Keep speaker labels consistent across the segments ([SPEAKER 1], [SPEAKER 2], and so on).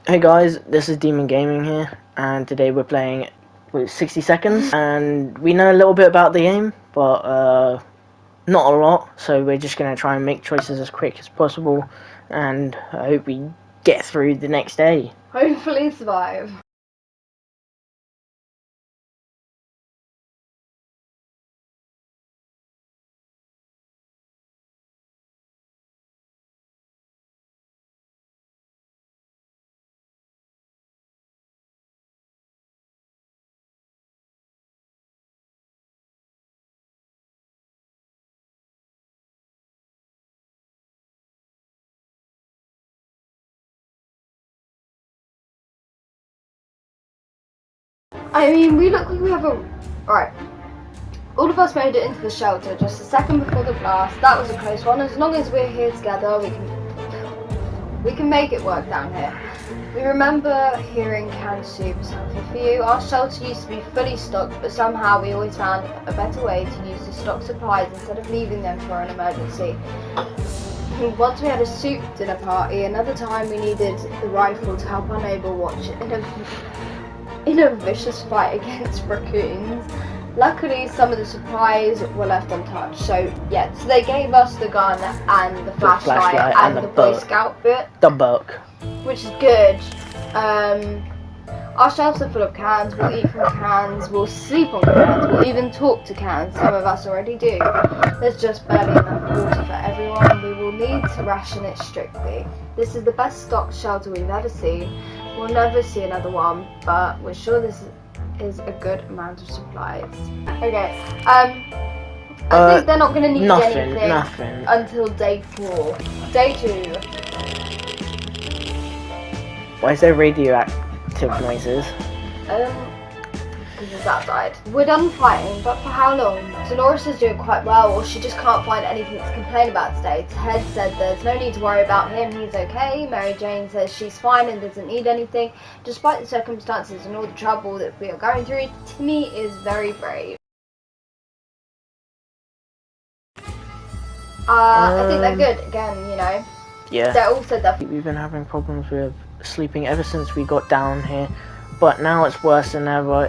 [SPEAKER 1] Hey guys, this is Demon Gaming here, and today we're playing 60 Seconds, and we know a little bit about the game, but not a lot, so we're just going to try and make choices as quick as possible, and I hope we get through the next day.
[SPEAKER 2] Hopefully survive. I mean, we look like we have a... Alright. All of us made it into the shelter just a second before the blast. That was a close one. As long as we're here together, we can make it work down here. We remember hearing canned soup is healthy for you. Our shelter used to be fully stocked, but somehow we always found a better way to use the stock supplies instead of leaving them for an emergency. Once we had a soup dinner party, another time we needed the rifle to help our neighbour watch in a vicious fight against raccoons. Luckily, some of the supplies were left untouched. So yeah, so they gave us the gun and the flashlight and the Boy Scout bit.
[SPEAKER 1] The book.
[SPEAKER 2] Which is good. Our shelves are full of cans. We'll eat from cans. We'll sleep on cans. We'll even talk to cans. Some of us already do. There's just barely enough water for everyone. We will need to ration it strictly. This is the best stocked shelter we've ever seen. We'll never see another one, but we're sure this is a good amount of supplies. Okay. I think they're not going to need anything until day 4. Day 2.
[SPEAKER 1] Why is there radioactive noises?
[SPEAKER 2] Because it's outside. We're done fighting, but for how long? Dolores is doing quite well, or she just can't find anything to complain about today. Ted said there's no need to worry about him, he's okay. Mary Jane says she's fine and doesn't need anything. Despite the circumstances and all the trouble that we are going through, Timmy is very brave. I think they're good, again, you know.
[SPEAKER 1] Yeah.
[SPEAKER 2] They're all said that.
[SPEAKER 1] We've been having problems with sleeping ever since we got down here, but now it's worse than ever.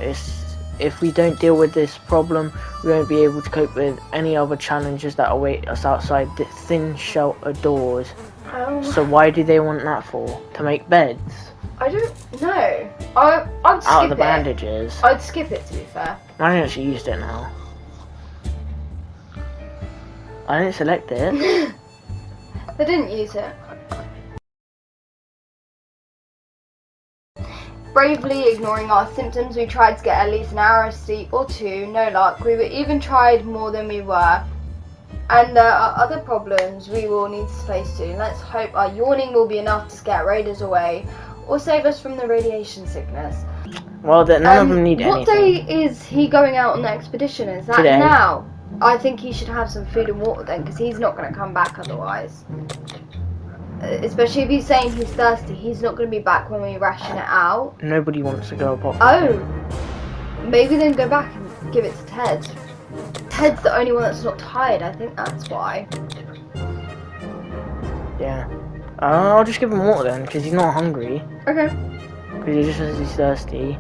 [SPEAKER 1] If we don't deal with this problem, we won't be able to cope with any other challenges that await us outside the thin shelter doors. So why do they want that for? To make beds?
[SPEAKER 2] I don't know. I'd skip
[SPEAKER 1] out of the bandages.
[SPEAKER 2] I'd skip it, to be fair.
[SPEAKER 1] I haven't actually used it now. I didn't select it.
[SPEAKER 2] They didn't use it. Bravely ignoring our symptoms, we tried to get at least an hour of sleep or 2, no luck. We were even tried more than we were. And there are other problems we will need to face soon. Let's hope our yawning will be enough to scare raiders away or save us from the radiation sickness.
[SPEAKER 1] Well, none of them need anything.
[SPEAKER 2] What day is he going out on the expedition? Is that
[SPEAKER 1] today?
[SPEAKER 2] Now? I think he should have some food and water then, because he's not going to come back otherwise. Especially if he's saying he's thirsty, he's not going to be back when we ration it out.
[SPEAKER 1] Nobody wants to go apart.
[SPEAKER 2] Oh! Maybe then go back and give it to Ted. Ted's the only one that's not tired, I think that's why.
[SPEAKER 1] Yeah. I'll just give him water then, because he's not hungry.
[SPEAKER 2] Okay.
[SPEAKER 1] Because he just says he's thirsty.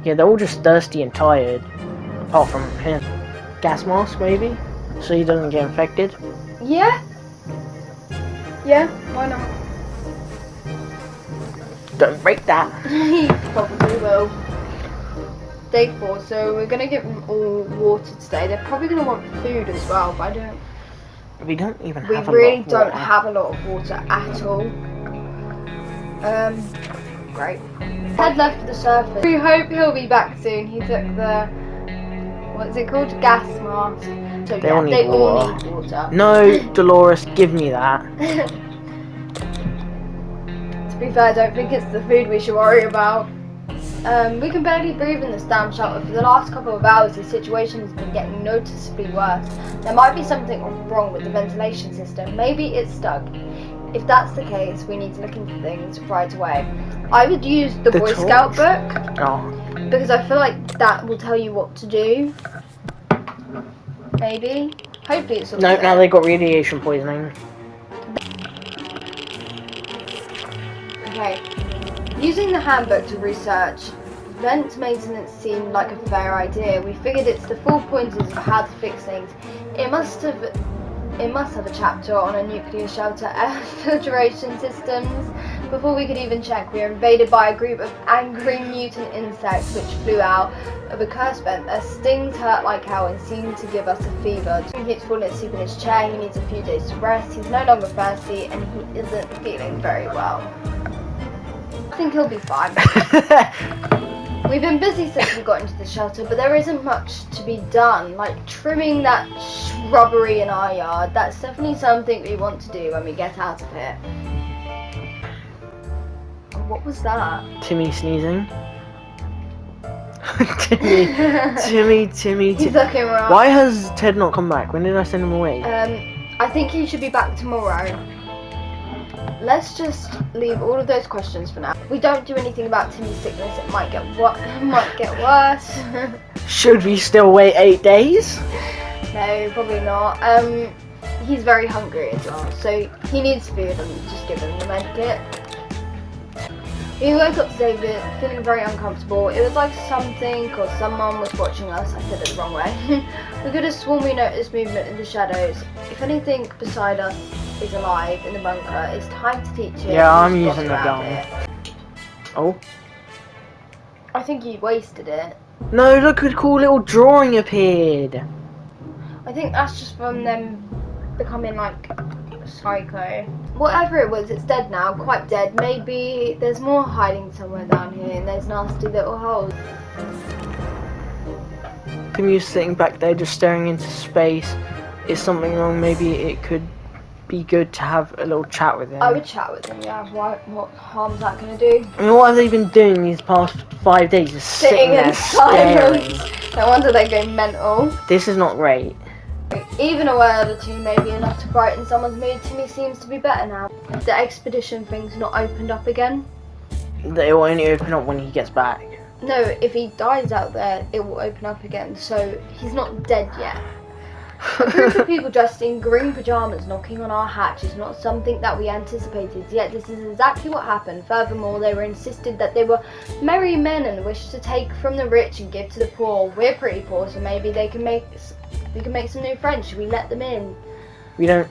[SPEAKER 1] Yeah, they're all just thirsty and tired. Apart from him. Gas mask, maybe? So he doesn't get infected?
[SPEAKER 2] Yeah? Yeah, why not?
[SPEAKER 1] Don't break that.
[SPEAKER 2] He probably will. Day 4, so we're going to give them all water today. They're probably going to want food as well, but
[SPEAKER 1] we don't even have
[SPEAKER 2] we
[SPEAKER 1] a lot
[SPEAKER 2] really
[SPEAKER 1] of
[SPEAKER 2] don't
[SPEAKER 1] water.
[SPEAKER 2] have a lot of water at all. Great. Ted left for the surface. We hope he'll be back soon. He took the, what's it called? Gas mask. So
[SPEAKER 1] They
[SPEAKER 2] yeah,
[SPEAKER 1] all need
[SPEAKER 2] they all
[SPEAKER 1] water.
[SPEAKER 2] need water.
[SPEAKER 1] No, Dolores, give me that.
[SPEAKER 2] To be fair, I don't think it's the food we should worry about. We can barely breathe in this damn shelter. For the last couple of hours, the situation has been getting noticeably worse. There might be something wrong with the ventilation system. Maybe it's stuck. If that's the case, we need to look into things right away. I would use the Boy Scout book.
[SPEAKER 1] Oh.
[SPEAKER 2] Because I feel like that will tell you what to do. Maybe. Hopefully it's all
[SPEAKER 1] No,
[SPEAKER 2] there.
[SPEAKER 1] now they got radiation poisoning.
[SPEAKER 2] Okay. Using the handbook to research vent maintenance seemed like a fair idea. We figured it's the full pointers of how to fix things. It must have a chapter on a nuclear shelter air filtration systems. Before we could even check, we were invaded by a group of angry mutant insects which flew out of a curse vent. Their stings hurt like hell and seemed to give us a fever. He keeps falling asleep in his chair. He needs a few days to rest. He's no longer thirsty and he isn't feeling very well. I think he'll be fine. We've been busy since we got into the shelter, but there isn't much to be done, like trimming that shrubbery in our yard. That's definitely something we want to do when we get out of here. What was that?
[SPEAKER 1] Timmy sneezing. Timmy.
[SPEAKER 2] He's looking wrong.
[SPEAKER 1] Why has Ted not come back? When did I send him away?
[SPEAKER 2] I think he should be back tomorrow. Let's just leave all of those questions for now. We don't do anything about Timmy's sickness. It might get worse.
[SPEAKER 1] Should we still wait 8 days?
[SPEAKER 2] No, probably not. He's very hungry as well, so he needs food and just give him the medkit. We woke up today feeling very uncomfortable. It was like something or someone was watching us. I said it the wrong way. We could have sworn we noticed movement in the shadows. If anything beside us is alive in the bunker, it's time to teach it.
[SPEAKER 1] Yeah, I'm using the gun. Oh.
[SPEAKER 2] I think you wasted it.
[SPEAKER 1] No, look, a cool little drawing appeared.
[SPEAKER 2] I think that's just from them becoming like psycho. Whatever it was, it's dead now, quite dead. Maybe there's more hiding somewhere down here in those nasty little holes.
[SPEAKER 1] Timmy's sitting back there just staring into space. Is something wrong? Maybe it could be good to have a little chat with him.
[SPEAKER 2] I would chat with him, yeah. What harm's that going to do?
[SPEAKER 1] I mean, what have they been doing these past 5 days? Just sitting there
[SPEAKER 2] in
[SPEAKER 1] staring.
[SPEAKER 2] silence. No wonder they go mental.
[SPEAKER 1] This is not great.
[SPEAKER 2] Even a word or two may be enough to brighten someone's mood. Timmy seems to be better now. The expedition thing's not opened up again.
[SPEAKER 1] It will only open up when he gets back.
[SPEAKER 2] No, if he dies out there, it will open up again. So he's not dead yet. A group of people dressed in green pyjamas knocking on our hatch is not something that we anticipated, yet this is exactly what happened. Furthermore, they were insisted that they were merry men and wished to take from the rich and give to the poor. We're pretty poor, so maybe we can make some new friends. Should we let them in?
[SPEAKER 1] We don't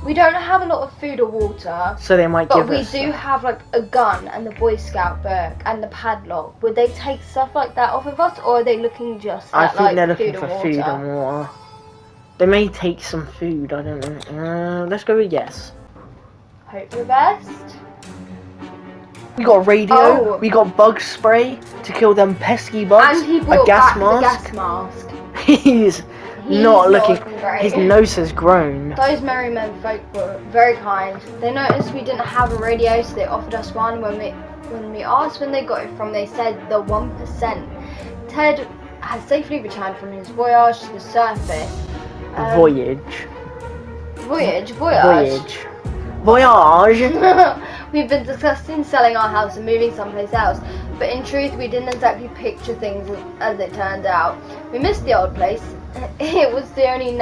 [SPEAKER 2] have a lot of food or water,
[SPEAKER 1] so they might give us.
[SPEAKER 2] But we do have like a gun and the Boy Scout book and the padlock. Would they take stuff like that off of us, or are they looking just at
[SPEAKER 1] I think they're looking
[SPEAKER 2] food
[SPEAKER 1] for
[SPEAKER 2] and
[SPEAKER 1] food
[SPEAKER 2] water?
[SPEAKER 1] and water. They may take some food, I don't know. Let's go with yes.
[SPEAKER 2] Hope for the best.
[SPEAKER 1] We got radio,
[SPEAKER 2] Oh.
[SPEAKER 1] we got bug spray to kill them pesky bugs,
[SPEAKER 2] And he brought
[SPEAKER 1] a gas
[SPEAKER 2] back
[SPEAKER 1] mask.
[SPEAKER 2] the gas mask.
[SPEAKER 1] He's not looking,
[SPEAKER 2] great.
[SPEAKER 1] his nose has grown.
[SPEAKER 2] Those merry men folk were very kind. They noticed we didn't have a radio, so they offered us one. When we asked when they got it from, they said the 1%. Ted has safely returned from his voyage to the surface.
[SPEAKER 1] Voyage.
[SPEAKER 2] Voyage. We've been discussing selling our house and moving someplace else, but in truth we didn't exactly picture things as it turned out. We missed the old place. It was the only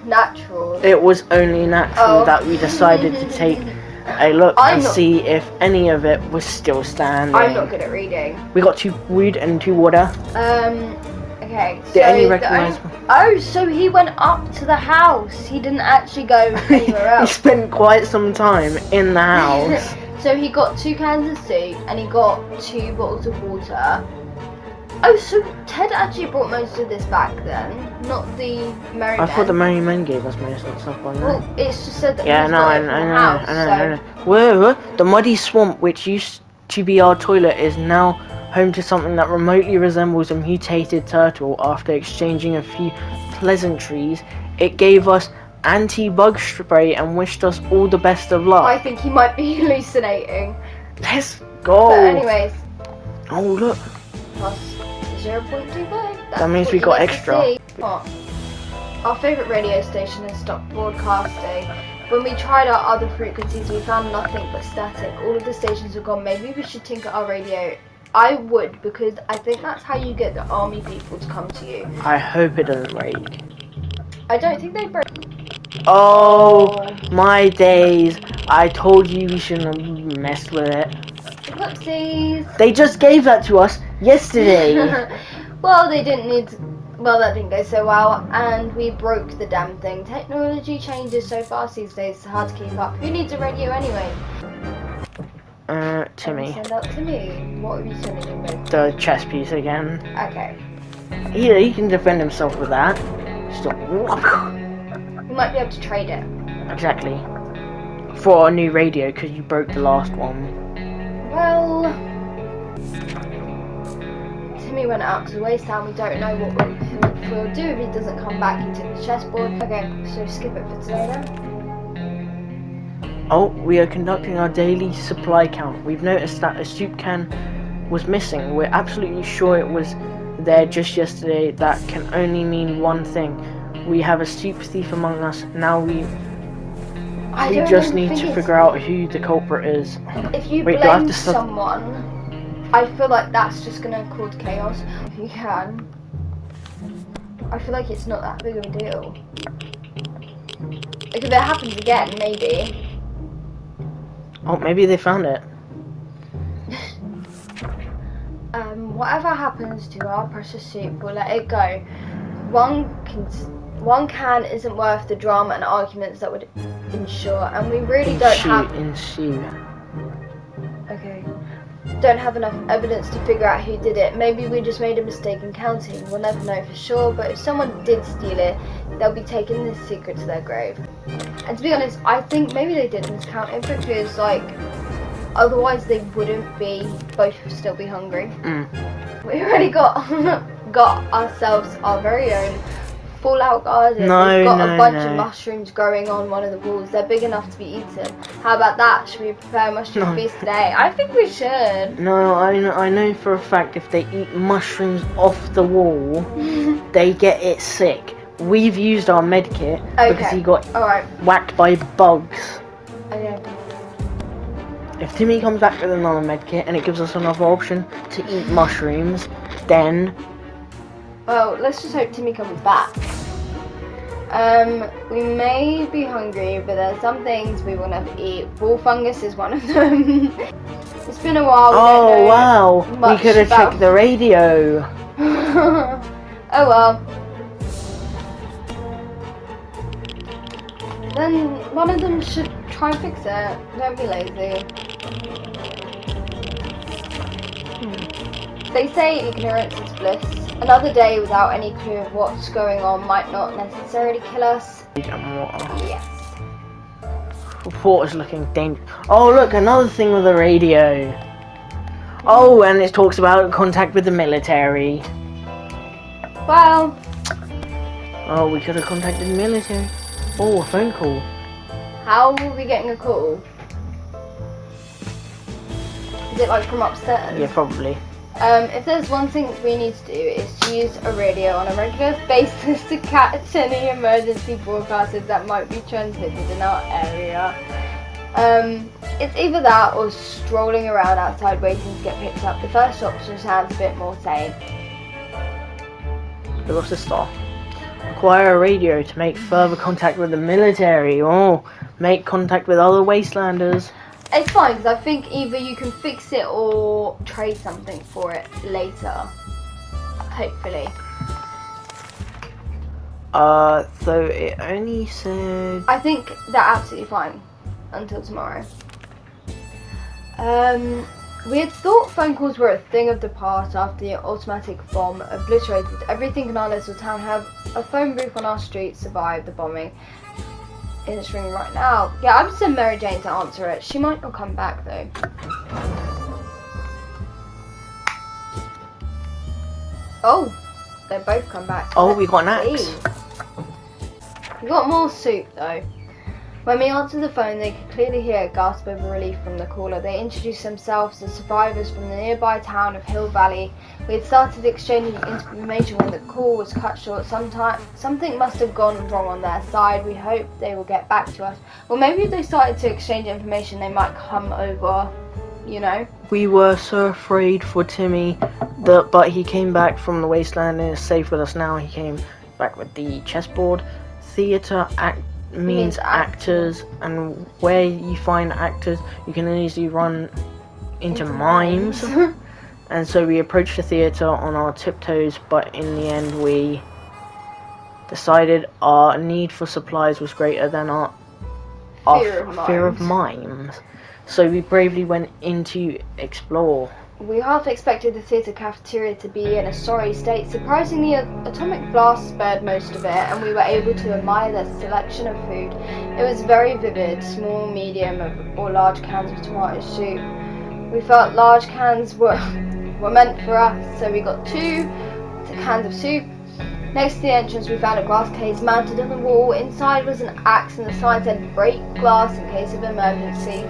[SPEAKER 2] natural.
[SPEAKER 1] It was only natural
[SPEAKER 2] Oh.
[SPEAKER 1] that we decided to take a look and see if any of it was still standing.
[SPEAKER 2] I'm not good at reading.
[SPEAKER 1] We got 2 wood and 2 water.
[SPEAKER 2] Okay. So he went up to the house. He didn't actually go anywhere
[SPEAKER 1] He
[SPEAKER 2] else.
[SPEAKER 1] spent quite some time in the house.
[SPEAKER 2] So he got 2 cans of soup and he got 2 bottles of water. Oh, so Ted actually brought most of this back then, not the merry men.
[SPEAKER 1] I thought the merry men gave us most of the stuff on there.
[SPEAKER 2] Well, it's just said that
[SPEAKER 1] Yeah,
[SPEAKER 2] he's
[SPEAKER 1] no,
[SPEAKER 2] got
[SPEAKER 1] I
[SPEAKER 2] it from the
[SPEAKER 1] know.
[SPEAKER 2] house, so-
[SPEAKER 1] Whoa, the muddy swamp, which used to be our toilet, is now home to something that remotely resembles a mutated turtle. After exchanging a few pleasantries, it gave us anti-bug spray and wished us all the best of luck.
[SPEAKER 2] I think he might be hallucinating.
[SPEAKER 1] Let's go.
[SPEAKER 2] But anyways,
[SPEAKER 1] Oh, look.
[SPEAKER 2] plus 0.25.
[SPEAKER 1] That means we got extra.
[SPEAKER 2] What? Our favourite radio station has stopped broadcasting. When we tried our other frequencies, we found nothing but static. All of the stations are gone. Maybe we should tinker our radio. I would, because I think that's how you get the army people to come to you.
[SPEAKER 1] I hope it doesn't break.
[SPEAKER 2] I don't think they break.
[SPEAKER 1] Oh, my days. I told you we shouldn't have messed with it.
[SPEAKER 2] Whoopsies.
[SPEAKER 1] They just gave that to us yesterday.
[SPEAKER 2] Well, they didn't need to, well, that didn't go so well, and we broke the damn thing. Technology changes so fast these days, it's hard to keep up. Who needs a radio anyway?
[SPEAKER 1] Timmy.
[SPEAKER 2] Send out to me. What are you sending him with?
[SPEAKER 1] The chess piece again.
[SPEAKER 2] Okay.
[SPEAKER 1] He can defend himself with that. Stop.
[SPEAKER 2] You might be able to trade it.
[SPEAKER 1] Exactly. For a new radio, because you broke the last one.
[SPEAKER 2] Well, Timmy went out to the wasteland. We don't know what we'll do if he doesn't come back. He took the chessboard. Okay, so skip it for today then.
[SPEAKER 1] Oh, we are conducting our daily supply count. We've noticed that a soup can was missing. We're absolutely sure it was there just yesterday. That can only mean one thing. We have a soup thief among us. Now we just need to figure out who the culprit is.
[SPEAKER 2] If you blame someone, I feel like that's just gonna cause chaos. If you can, I feel like it's not that big of a deal. Like if it happens again, maybe.
[SPEAKER 1] Oh, maybe they found it.
[SPEAKER 2] Whatever happens to our precious soup, we'll let it go. One can isn't worth the drama and arguments that would ensue, and we really don't have enough evidence to figure out who did it. Maybe we just made a mistake in counting. We'll never know for sure, but if someone did steal it, they'll be taking this secret to their grave. And to be honest, I think maybe they did miscount it because, like, otherwise they wouldn't both still be hungry. We already got ourselves our very own full-out garden. We've got a bunch of mushrooms growing on one of the walls. They're big enough to be eaten. How about that? Should we prepare a mushroom feast today? I think we should.
[SPEAKER 1] No, I know for a fact if they eat mushrooms off the wall, they get it sick. We've used our med kit because he got whacked by bugs.
[SPEAKER 2] Okay.
[SPEAKER 1] If Timmy comes back with another med kit and it gives us another option to eat mushrooms, then...
[SPEAKER 2] Well, let's just hope Timmy comes back. We may be hungry, but there's some things we will never eat. Wall fungus is one of them. It's been a while.
[SPEAKER 1] Oh wow! We could have checked the radio.
[SPEAKER 2] Oh well. Then one of them should try and fix it. Don't be lazy. They say ignorance is bliss. Another day without any clue of what's going on might not necessarily kill us. Yes.
[SPEAKER 1] Water's looking dangerous. Oh look, another thing with the radio. Oh, and it talks about contact with the military.
[SPEAKER 2] Well.
[SPEAKER 1] Oh, we could have contacted the military. Oh, a phone call.
[SPEAKER 2] How will we getting a call? Is it like from upstairs?
[SPEAKER 1] Yeah, probably.
[SPEAKER 2] If there's one thing we need to do is to use a radio on a regular basis to catch any emergency broadcasters that might be transmitted in our area. It's either that or strolling around outside waiting to get picked up. The first option sounds a bit more sane.
[SPEAKER 1] What's the star? Acquire a radio to make further contact with the military. Oh, make contact with other wastelanders.
[SPEAKER 2] It's fine, because I think either you can fix it or trade something for it later. Hopefully.
[SPEAKER 1] So it only said...
[SPEAKER 2] I think they're absolutely fine until tomorrow. We had thought phone calls were a thing of the past after the automatic bomb obliterated everything in our little town. Have a phone booth on our street survived the bombing. It's ringing right now. Yeah, I've sent Mary Jane to answer it. She might not come back though. Oh, they both come back.
[SPEAKER 1] Oh, we got an axe.
[SPEAKER 2] We got more soup though. When we answered the phone, they could clearly hear a gasp of relief from the caller. They introduced themselves as survivors from the nearby town of Hill Valley. We had started exchanging information when the call was cut short. Something must have gone wrong on their side. We hope they will get back to us. Well, maybe if they started to exchange information, they might come over, you know?
[SPEAKER 1] We were so afraid for Timmy, but he came back from the wasteland and is safe with us now. He came back with the chessboard, theatre, means actors, and where you find actors, you can easily run into mimes. And so we approached the theatre on our tiptoes, but in the end we decided our need for supplies was greater than our fear of mimes. So we bravely went in to explore.
[SPEAKER 2] We half expected the theatre cafeteria to be in a sorry state. Surprisingly, atomic blast spared most of it, and we were able to admire their selection of food. It was very vivid, small, medium, or large cans of tomato soup. We felt large cans were meant for us, so we got 2 cans of soup. Next to the entrance we found a glass case mounted on the wall. Inside was an axe, and the sign said break glass in case of emergency.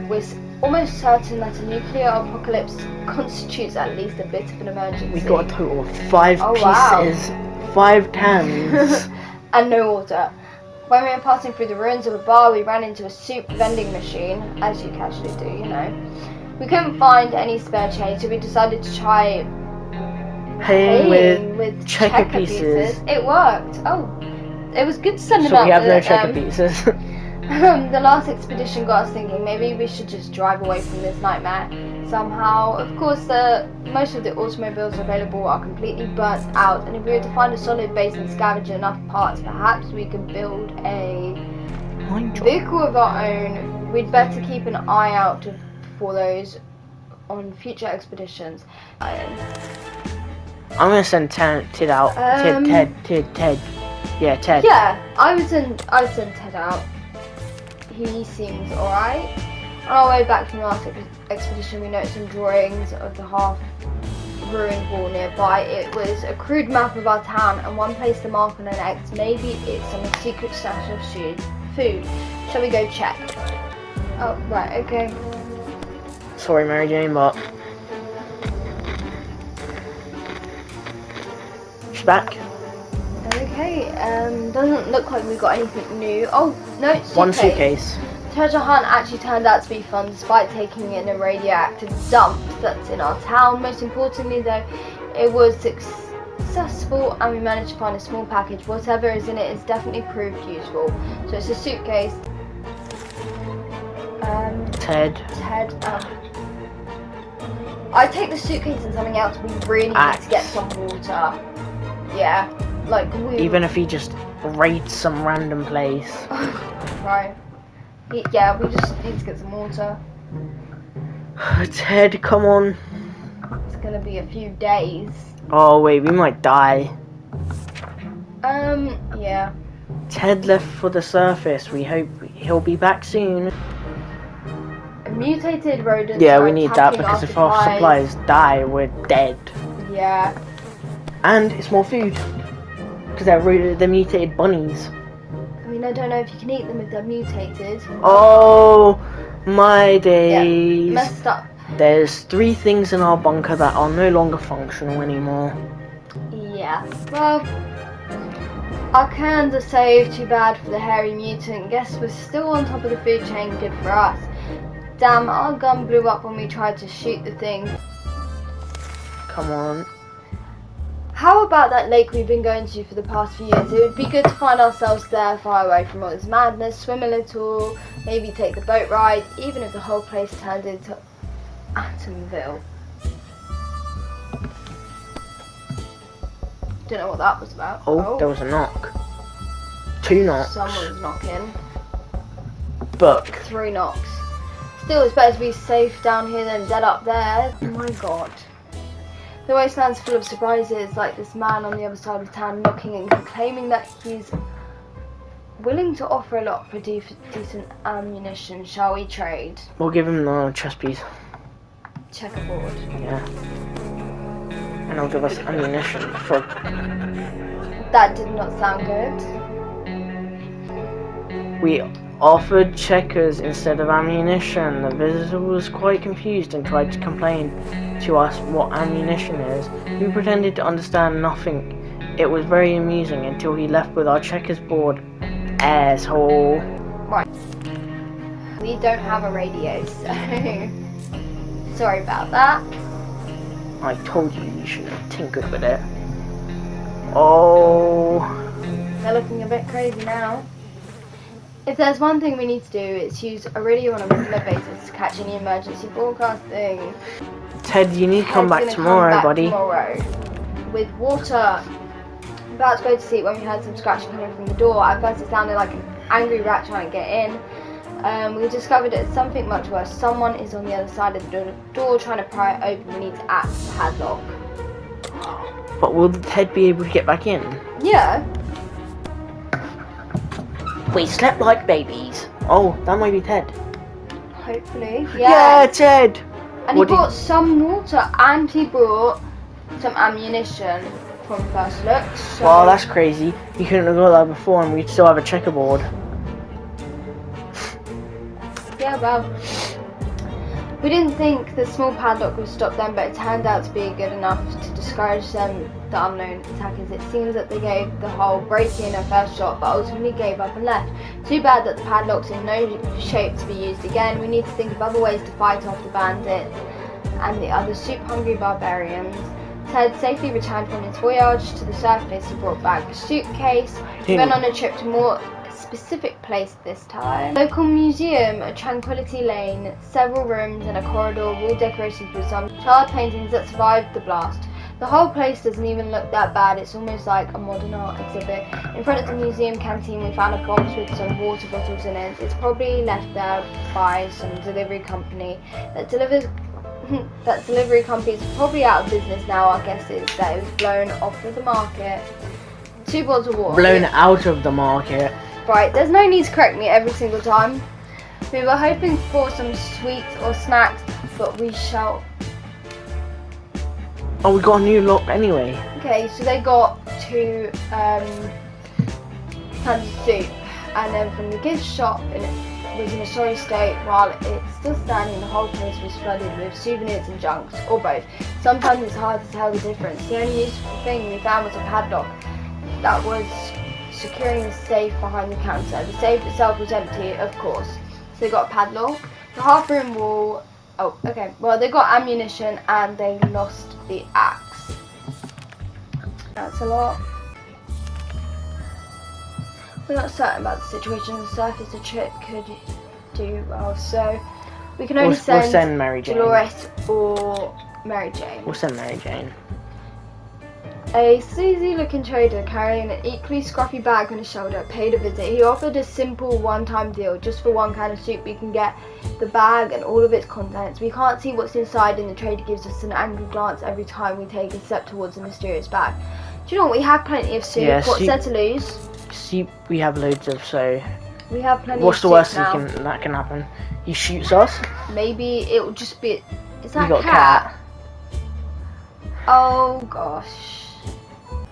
[SPEAKER 2] We're almost certain that a nuclear apocalypse constitutes at least a bit of an emergency.
[SPEAKER 1] We got a total of 5 pieces, 5 cans.
[SPEAKER 2] And no water. When we were passing through the ruins of a bar, we ran into a soup vending machine, as you casually do, you know. We couldn't find any spare change, so we decided to try paying with checker pieces. It worked. Oh, it was good to send them out.
[SPEAKER 1] So we have no checker pieces.
[SPEAKER 2] The last expedition got us thinking maybe we should just drive away from this nightmare somehow. Of course, most of the automobiles available are completely burnt out, and if we were to find a solid base and scavenge enough parts, perhaps we could build a vehicle of our own. We'd better keep an eye out for those on future expeditions.
[SPEAKER 1] I'm gonna send Ted out. Ted. Yeah, Ted.
[SPEAKER 2] Yeah, I'd send Ted out. He seems alright. On our way back from the last expedition, we noticed some drawings of the half-ruined wall nearby. It was a crude map of our town, and one placed a mark on an X. Maybe it's some secret stash of food. Shall we go check? Oh, right, okay.
[SPEAKER 1] Sorry, Mary Jane, but she's back.
[SPEAKER 2] Okay, doesn't look like we got anything new. Oh, no, suitcase.
[SPEAKER 1] One suitcase.
[SPEAKER 2] Treasure hunt actually turned out to be fun despite taking in a radioactive dump that's in our town. Most importantly though, it was successful and we managed to find a small package. Whatever is in it is definitely proved useful. So it's a suitcase.
[SPEAKER 1] Ted.
[SPEAKER 2] I take the suitcase and something else. We really need to get some water. Yeah. Like
[SPEAKER 1] even if he just raids some random place.
[SPEAKER 2] Right. Yeah, we just need to get some water.
[SPEAKER 1] Ted, come on.
[SPEAKER 2] It's gonna be a few days.
[SPEAKER 1] Oh wait, we might die.
[SPEAKER 2] Yeah.
[SPEAKER 1] Ted left for the surface. We hope he'll be back soon.
[SPEAKER 2] Mutated rodents.
[SPEAKER 1] Yeah, we need that because if our supplies die, we're dead.
[SPEAKER 2] Yeah.
[SPEAKER 1] And it's more food. Because they're mutated bunnies.
[SPEAKER 2] I mean, I don't know if you can eat them if they're mutated.
[SPEAKER 1] Oh my days.
[SPEAKER 2] Yeah, messed up.
[SPEAKER 1] There's 3 things in our bunker that are no longer functional anymore.
[SPEAKER 2] Yeah. Well, our cans are saved. Too bad for the hairy mutant. Guess we're still on top of the food chain. Good for us. Damn, our gun blew up when we tried to shoot the thing.
[SPEAKER 1] Come on.
[SPEAKER 2] How about that lake we've been going to for the past few years? It would be good to find ourselves there, far away from all this madness, swim a little, maybe take the boat ride, even if the whole place turned into Atomville. Don't know what that was about.
[SPEAKER 1] Oh, there was a knock. 2 knocks.
[SPEAKER 2] Someone's knocking.
[SPEAKER 1] Book.
[SPEAKER 2] 3 knocks. Still, it's better to be safe down here than dead up there. Oh my god. The wasteland's full of surprises, like this man on the other side of town knocking and claiming that he's willing to offer a lot for decent ammunition. Shall we trade?
[SPEAKER 1] We'll give him the chest piece.
[SPEAKER 2] Checkerboard.
[SPEAKER 1] Yeah. And he'll give us ammunition for...
[SPEAKER 2] That did not sound good.
[SPEAKER 1] We offered checkers instead of ammunition. The visitor was quite confused and tried to complain to us what ammunition is. We pretended to understand nothing. It was very amusing until he left with our checkers board. Asshole.
[SPEAKER 2] Right. We don't have a radio, so sorry about that.
[SPEAKER 1] I told you should have tinkered with it. Oh.
[SPEAKER 2] They're looking a bit crazy now. If there's one thing we need to do, it's use a radio on a regular basis to catch any emergency broadcasting.
[SPEAKER 1] Ted, you need to come
[SPEAKER 2] Ted's
[SPEAKER 1] back
[SPEAKER 2] gonna
[SPEAKER 1] tomorrow,
[SPEAKER 2] come back
[SPEAKER 1] buddy.
[SPEAKER 2] tomorrow with water. About to go to sleep when we heard some scratching coming from the door. At first it sounded like an angry rat trying to get in. We discovered it's something much worse. Someone is on the other side of the door trying to pry it open. We need to act padlock.
[SPEAKER 1] But will Ted be able to get back in?
[SPEAKER 2] Yeah.
[SPEAKER 1] We slept like babies. Oh, that might be Ted.
[SPEAKER 2] Hopefully.
[SPEAKER 1] Yeah, Ted!
[SPEAKER 2] And he brought some water and he brought some ammunition from first look. So
[SPEAKER 1] Well, that's crazy. You couldn't have got that before and we'd still have a checkerboard.
[SPEAKER 2] yeah, well, we didn't think the small padlock would stop them, but it turned out to be good enough to discourage them, the unknown attackers. It seems that they gave the whole break-in a first shot, but ultimately gave up and left. Too bad that the padlock's in no shape to be used again. We need to think of other ways to fight off the bandits and the other soup-hungry barbarians. Ted safely returned from his voyage to the surface. He brought back a suitcase. He went on a trip to more specific place this time. Local museum, a tranquility lane, several rooms and a corridor, all decorated with some child paintings that survived the blast. The whole place doesn't even look that bad. It's almost like a modern art exhibit. In front of the museum canteen we found a box with some water bottles in it. It's probably left there by some delivery company that delivers. That delivery company is probably out of business now. Our guess is that it was blown off of the market. 2 bottles of water.
[SPEAKER 1] Blown out of the market.
[SPEAKER 2] Right, there's no need to correct me every single time. We were hoping for some sweets or snacks, but we shall.
[SPEAKER 1] Oh, we got a new lock anyway.
[SPEAKER 2] Okay, so they got 2 cans of soup, and then from the gift shop, and it was in a sorry state. While it's still standing, the whole place was flooded with souvenirs and junks, or both. Sometimes it's hard to tell the difference. The only useful thing we found was a padlock that was securing the safe behind the counter. The safe itself was empty, of course. So they got a padlock. The half-room wall. Oh, okay. Well, they got ammunition and they lost the axe. That's a lot. We're not certain about the situation on the surface. The trip could do well, so we can only
[SPEAKER 1] send Mary Jane.
[SPEAKER 2] Dolores or Mary Jane.
[SPEAKER 1] We'll send Mary Jane.
[SPEAKER 2] A sleazy-looking trader carrying an equally scruffy bag on his shoulder paid a visit. He offered a simple one-time deal. Just for 1 can of soup we can get the bag and all of its contents. We can't see what's inside, and the trader gives us an angry glance every time we take a step towards the mysterious bag. Do you know what? We have plenty of soup.
[SPEAKER 1] Yeah,
[SPEAKER 2] What's there to lose?
[SPEAKER 1] Soup we have loads of, so
[SPEAKER 2] we have plenty
[SPEAKER 1] what's
[SPEAKER 2] of
[SPEAKER 1] the
[SPEAKER 2] soup
[SPEAKER 1] worst
[SPEAKER 2] now.
[SPEAKER 1] that can happen? He shoots us?
[SPEAKER 2] Maybe it will just be. Is that
[SPEAKER 1] We got
[SPEAKER 2] a cat? Oh gosh.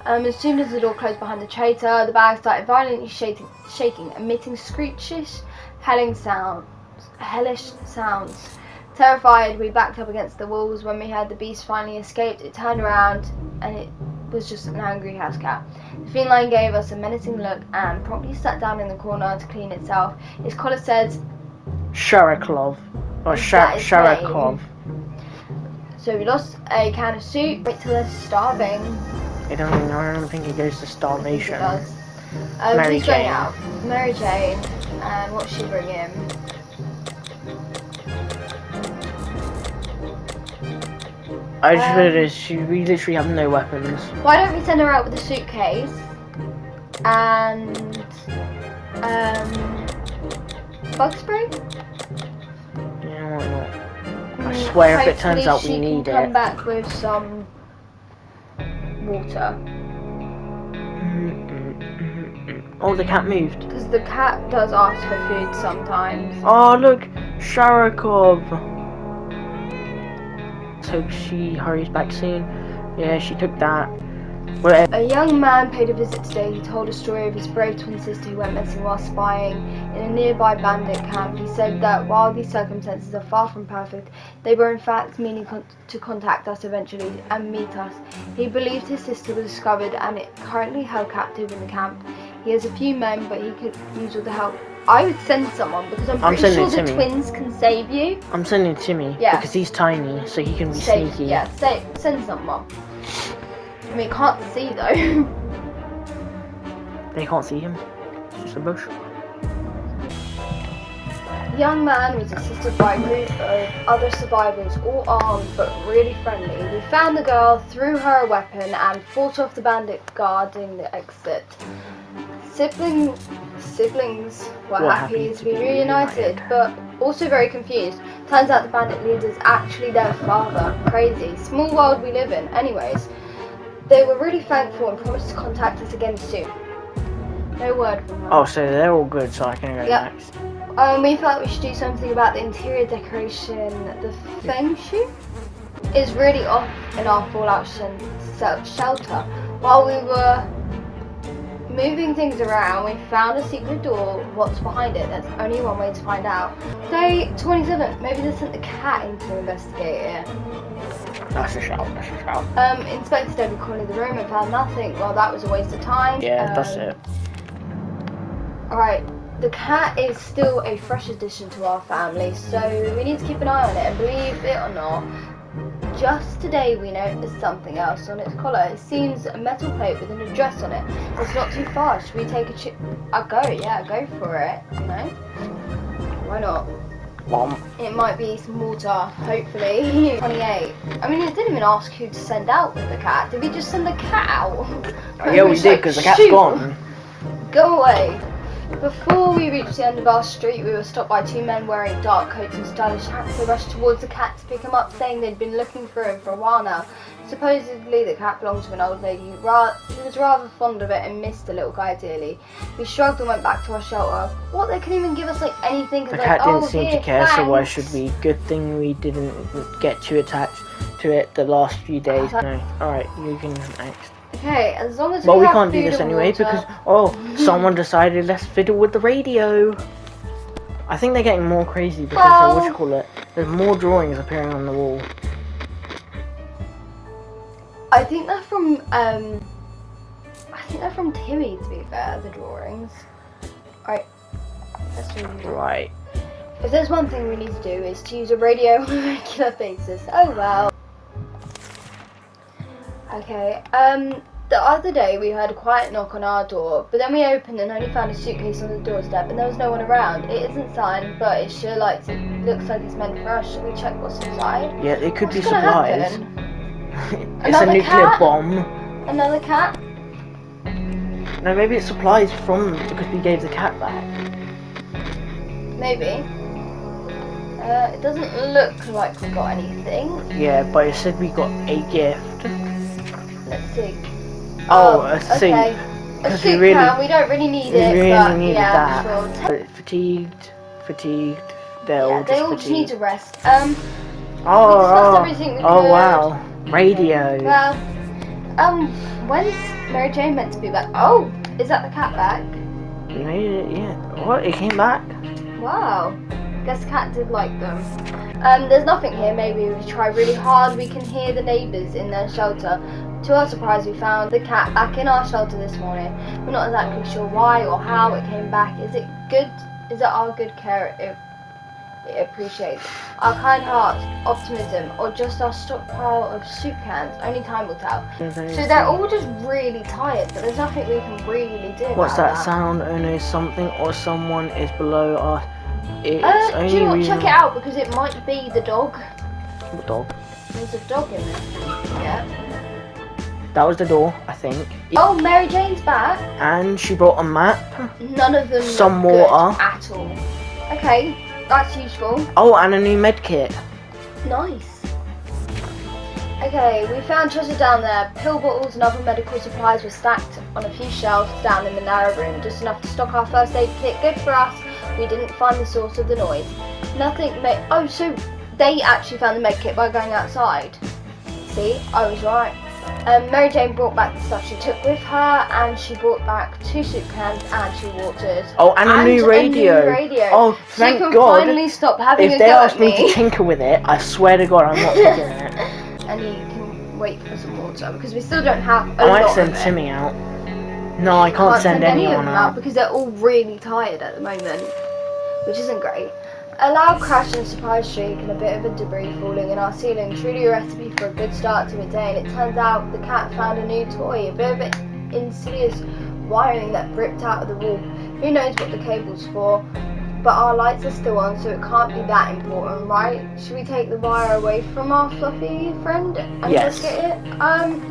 [SPEAKER 2] As soon as the door closed behind the traitor, the bag started violently shaking, emitting screeches, hellish sounds. Terrified, we backed up against the walls. When we heard the beast finally escaped, it turned around and it was just an angry house cat. The feline gave us a menacing look and promptly sat down in the corner to clean itself. Its collar said
[SPEAKER 1] Sharaklov. Or Sharakov.
[SPEAKER 2] So we lost a can of soup. Wait till they're starving.
[SPEAKER 1] I don't think it goes to starvation.
[SPEAKER 2] It does.
[SPEAKER 1] Mary
[SPEAKER 2] who's going
[SPEAKER 1] Jane.
[SPEAKER 2] out? Mary Jane. And what's she bring in?
[SPEAKER 1] I just realised we literally have no weapons.
[SPEAKER 2] Why don't we send her out with a suitcase and bug spray?
[SPEAKER 1] Yeah, why not? I swear if it turns out we need
[SPEAKER 2] she can come
[SPEAKER 1] it.
[SPEAKER 2] back with some water.
[SPEAKER 1] Oh, the cat moved.
[SPEAKER 2] Because the cat does ask for food sometimes.
[SPEAKER 1] Oh, look, Sharakov. So she hurries back soon. Yeah, she took that. Whatever.
[SPEAKER 2] A young man paid a visit today. He told a story of his brave twin sister who went missing while spying in a nearby bandit camp. He said that while these circumstances are far from perfect, they were in fact meaning to contact us eventually and meet us. He believed his sister was discovered and currently held captive in the camp. He has a few men, but he could use all the help. I would send someone because I'm pretty sure the twins can save you.
[SPEAKER 1] I'm sending Timmy because he's tiny, so he can be sneaky.
[SPEAKER 2] Yeah, send someone. I mean, can't see though.
[SPEAKER 1] They can't see him. It's just a bush.
[SPEAKER 2] young man was assisted by a group of other survivors, all armed but really friendly. We found the girl, threw her a weapon, and fought off the bandit guarding the exit. Siblings were happy to be reunited, but also very confused. Turns out the bandit leader is actually their father. Crazy. Small world we live in. Anyways, they were really thankful and promised to contact us again soon. No word from them.
[SPEAKER 1] Oh, so they're all good, so I can go next.
[SPEAKER 2] We felt we should do something about the interior decoration. The feng shui is really off in our fallout shelter. While we were moving things around, we found a secret door. What's behind it? There's only one way to find out. Day 27. Maybe they sent the cat in to investigate it.
[SPEAKER 1] That's a shout.
[SPEAKER 2] Inspected every corner of the room and found nothing. Well, that was a waste of time.
[SPEAKER 1] Yeah, that's it.
[SPEAKER 2] Alright, the cat is still a fresh addition to our family, so we need to keep an eye on it, and believe it or not, just today we noticed something else on its collar. It seems a metal plate with an address on it. It's not too far. Should we take a chip? Go for it, you know? Why not? It might be some water, hopefully. 28. I mean, it didn't even ask who to send out with the cat. Did we just send the cat out?
[SPEAKER 1] Yeah, we did, because the cat's gone.
[SPEAKER 2] Go away. Before we reached the end of our street, we were stopped by two men wearing dark coats and stylish hats. They rushed towards the cat to pick him up, saying they'd been looking for him for a while now. Supposedly, the cat belonged to an old lady who was rather fond of it and missed the little guy dearly. We shrugged and went back to our shelter. What, they couldn't even give us anything?
[SPEAKER 1] The cat didn't seem to care, so why should we? Good thing we didn't get too attached to it the last few days. No. Alright, you can next.
[SPEAKER 2] Okay, as long as
[SPEAKER 1] we
[SPEAKER 2] have
[SPEAKER 1] can't do this anyway because someone decided let's fiddle with the radio. I think they're getting more crazy because there's more drawings appearing on the wall.
[SPEAKER 2] I think they're from Timmy, to be fair, the drawings. Alright, let's read it.
[SPEAKER 1] Right.
[SPEAKER 2] If there's one thing we need to do is to use a radio on a regular basis. Oh well. Okay, the other day we heard a quiet knock on our door, but then we opened and only found a suitcase on the doorstep and there was no one around. It isn't signed, but it sure looks like it's meant for us. Should we check what's inside?
[SPEAKER 1] Yeah, it could be supplies. It's
[SPEAKER 2] Another
[SPEAKER 1] a nuclear bomb.
[SPEAKER 2] Another cat?
[SPEAKER 1] No, maybe it's supplies because we gave the cat back.
[SPEAKER 2] Maybe. It doesn't look like we got anything.
[SPEAKER 1] Yeah, but it said we got a gift.
[SPEAKER 2] Let's see.
[SPEAKER 1] A
[SPEAKER 2] okay.
[SPEAKER 1] seat.
[SPEAKER 2] A soup can. We don't really need it, but
[SPEAKER 1] needed
[SPEAKER 2] yeah,
[SPEAKER 1] that.
[SPEAKER 2] sure.
[SPEAKER 1] Fatigued. They
[SPEAKER 2] all just need to rest.
[SPEAKER 1] Oh wow. Radio.
[SPEAKER 2] Well, when's Mary Jane meant to be back? Oh, is that the cat back?
[SPEAKER 1] You made it, yeah. What? It came back?
[SPEAKER 2] Wow. Guess the cat did like them. There's nothing here. Maybe if we try really hard, we can hear the neighbours in their shelter. To our surprise, we found the cat back in our shelter this morning. We're not exactly sure why or how it came back. Is it good? Is it our good care it appreciates? Our kind heart, optimism, or just our stockpile of soup cans? Only time will tell. So they're all just really tired, but there's nothing we can really do.
[SPEAKER 1] What's that sound? Oh no, something or someone is below us.
[SPEAKER 2] Do you know what? Check it out because it might be the dog.
[SPEAKER 1] What dog?
[SPEAKER 2] There's a dog in there. Yeah.
[SPEAKER 1] That was the door, I think.
[SPEAKER 2] Oh, Mary Jane's back.
[SPEAKER 1] And she brought a map.
[SPEAKER 2] None of them
[SPEAKER 1] some
[SPEAKER 2] look
[SPEAKER 1] water
[SPEAKER 2] good at all. Okay, that's useful.
[SPEAKER 1] Oh, and a new med kit.
[SPEAKER 2] Nice. Okay, we found treasure down there. Pill bottles and other medical supplies were stacked on a few shelves down in the narrow room. Just enough to stock our first aid kit. Good for us. We didn't find the source of the noise. Oh, so they actually found the med kit by going outside. See, I was right. Mary Jane brought back the stuff she took with her, and she brought back 2 soup cans and 2 waters.
[SPEAKER 1] Oh, and a new radio. Oh, thank
[SPEAKER 2] God.
[SPEAKER 1] God.
[SPEAKER 2] Finally stop having
[SPEAKER 1] if they ask me to tinker with it, I swear to God I'm not taking it.
[SPEAKER 2] And you can wait for some water, because we still don't have a
[SPEAKER 1] I
[SPEAKER 2] lot
[SPEAKER 1] might send
[SPEAKER 2] of it.
[SPEAKER 1] Timmy out. No, I can't send anyone out.
[SPEAKER 2] Because they're all really tired at the moment, which isn't great. A loud crash and surprise shriek and a bit of a debris falling in our ceiling, truly a recipe for a good start to a day. And it turns out the cat found a new toy, a bit of insidious wiring that ripped out of the wall. Who knows what the cable's for? but our lights are still on, so it can't be that important, right? Should we take the wire away from our fluffy friend and
[SPEAKER 1] Yes.
[SPEAKER 2] just get it?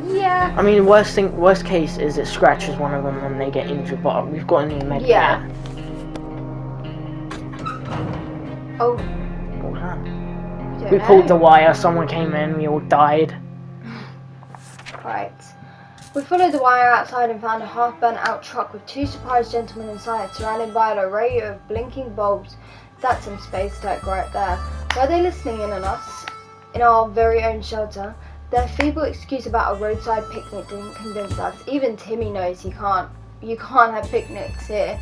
[SPEAKER 2] Yeah.
[SPEAKER 1] I mean, worst case is it scratches one of them and they get injured, but we've got a new med
[SPEAKER 2] Yeah.
[SPEAKER 1] kit.
[SPEAKER 2] Oh.
[SPEAKER 1] What was that?
[SPEAKER 2] Don't
[SPEAKER 1] We
[SPEAKER 2] know.
[SPEAKER 1] pulled the wire, someone came in, we all died.
[SPEAKER 2] Right. We followed the wire outside and found a half-burnt-out truck with 2 surprised gentlemen inside, surrounded by an array of blinking bulbs. That's some space tech right there. Were they listening in on us? In our very own shelter? Their feeble excuse about a roadside picnic didn't convince us. Even Timmy knows you can't have picnics here.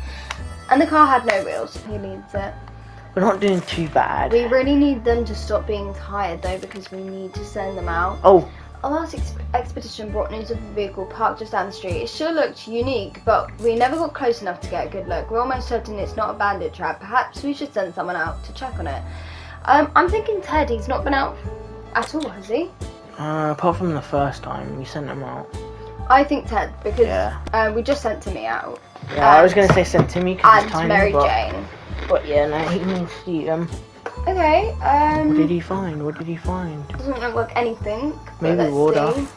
[SPEAKER 2] And the car had no wheels. He needs it.
[SPEAKER 1] We're not doing too bad.
[SPEAKER 2] We really need them to stop being tired though, because we need to send them out.
[SPEAKER 1] Oh.
[SPEAKER 2] Our last expedition brought news of a vehicle parked just down the street. It sure looked unique, but we never got close enough to get a good look. We're almost certain it's not a bandit trap. Perhaps we should send someone out to check on it. I'm thinking Ted. He's not been out at all, has he?
[SPEAKER 1] Apart from the first time, we sent him out.
[SPEAKER 2] I think Ted, because
[SPEAKER 1] Yeah.
[SPEAKER 2] we just sent Timmy out.
[SPEAKER 1] Yeah, I was going to say send Timmy because he's tiny,
[SPEAKER 2] Mary Jane.
[SPEAKER 1] But yeah, no, he needs to eat them.
[SPEAKER 2] Okay,
[SPEAKER 1] What did he find? What did he find?
[SPEAKER 2] Doesn't look like anything.
[SPEAKER 1] Maybe
[SPEAKER 2] let's
[SPEAKER 1] water.
[SPEAKER 2] see.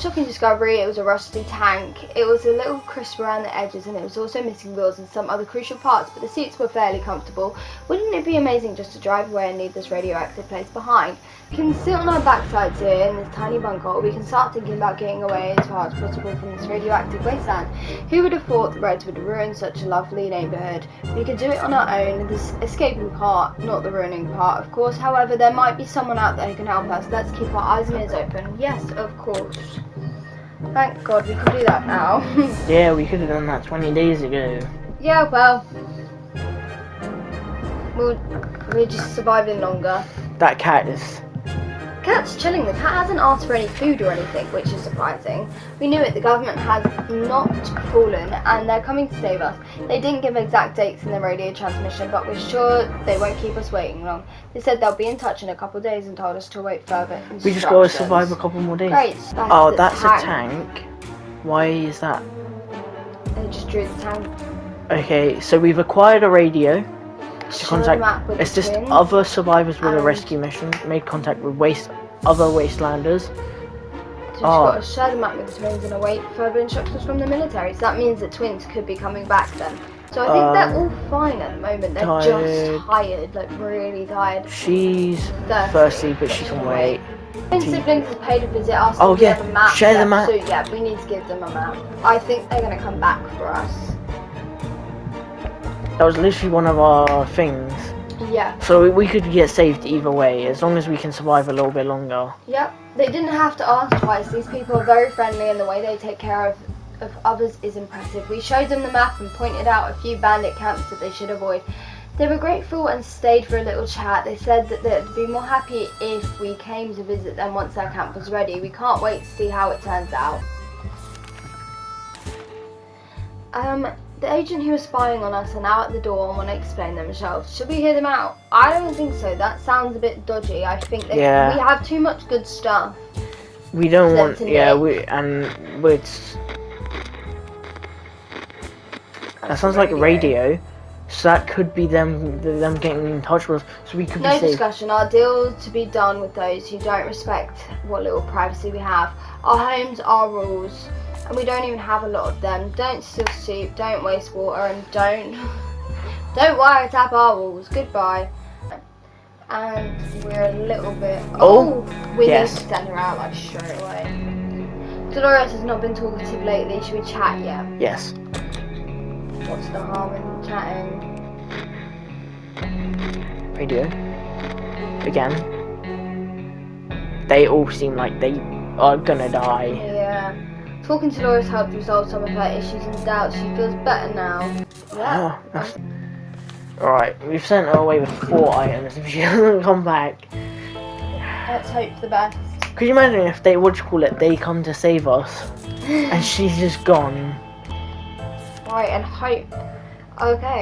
[SPEAKER 2] Shocking discovery, it was a rusty tank. It was a little crisp around the edges and it was also missing wheels and some other crucial parts, but the seats were fairly comfortable. Wouldn't it be amazing just to drive away and leave this radioactive place behind? We can sit on our backsides here in this tiny bunker, or we can start thinking about getting away as far as possible from this radioactive wasteland. Who would have thought the Reds would ruin such a lovely neighbourhood? We could do it on our own, this escaping part, not the ruining part, of course. However, there might be someone out there who can help us. Let's keep our eyes and ears open. Yes, of course. Thank God we can do that now.
[SPEAKER 1] Yeah, we could have done that 20 days ago.
[SPEAKER 2] Yeah, well, we're just surviving longer.
[SPEAKER 1] That cat is...
[SPEAKER 2] Cat's chilling. The cat hasn't asked for any food or anything, which is surprising. We knew it. The government has not fallen and they're coming to save us. They didn't give exact dates in the radio transmission, but we're sure they won't keep us waiting long. They said they'll be in touch in a couple of days and told us to wait further instructions.
[SPEAKER 1] We just gotta survive a couple more days.
[SPEAKER 2] Great.
[SPEAKER 1] That's a tank. Why is that?
[SPEAKER 2] They just drew the tank.
[SPEAKER 1] Okay, so we've acquired a radio. To
[SPEAKER 2] Show the map
[SPEAKER 1] contact,
[SPEAKER 2] with
[SPEAKER 1] it's
[SPEAKER 2] the
[SPEAKER 1] just
[SPEAKER 2] twins.
[SPEAKER 1] other survivors with a
[SPEAKER 2] And-
[SPEAKER 1] rescue mission. Made contact with other wastelanders.
[SPEAKER 2] So we've got to share the map with the twins and await further instructions from the military. So that means the twins could be coming back then. So I think they're all fine at the moment. They're just tired, like really tired.
[SPEAKER 1] She's thirsty, but she can wait.
[SPEAKER 2] Twin siblings has paid a visit, asked
[SPEAKER 1] Oh,
[SPEAKER 2] if we
[SPEAKER 1] yeah,
[SPEAKER 2] have a map.
[SPEAKER 1] share the map.
[SPEAKER 2] So yeah, we need to give them a map. I think they're going to come back for us.
[SPEAKER 1] That was literally one of our things.
[SPEAKER 2] Yeah.
[SPEAKER 1] So we could get saved either way, as long as we can survive a little bit longer.
[SPEAKER 2] Yep. They didn't have to ask twice. These people are very friendly and the way they take care of others is impressive. We showed them the map and pointed out a few bandit camps that they should avoid. They were grateful and stayed for a little chat. They said that they'd be more happy if we came to visit them once their camp was ready. We can't wait to see how it turns out. The agent who was spying on us are now at the door and want to explain themselves. Should we hear them out? I don't think so. That sounds a bit dodgy. I think we have too much good stuff.
[SPEAKER 1] We don't want, that sounds like a radio. So that could be them getting in touch with us. So we could be
[SPEAKER 2] No
[SPEAKER 1] safe.
[SPEAKER 2] discussion. Our deal to be done with those who don't respect what little privacy we have. Our homes, our rules. And we don't even have a lot of them. Don't steal soup, don't waste water, and don't wiretap our walls. Goodbye. And we're a little bit... we need to send her out like straight away. Dolores has not been talkative lately. Should we chat yet?
[SPEAKER 1] Yes.
[SPEAKER 2] What's the harm in chatting?
[SPEAKER 1] Radio. Again. They all seem like they are gonna die.
[SPEAKER 2] Yeah. Talking to Dolores helped resolve some of her issues and doubts. She feels better now. Yeah.
[SPEAKER 1] Alright, we've sent her away with 4 items. If she doesn't come back,
[SPEAKER 2] Let's hope for the best.
[SPEAKER 1] could you imagine if they they come to save us and she's just gone?
[SPEAKER 2] Right, and hope. Okay.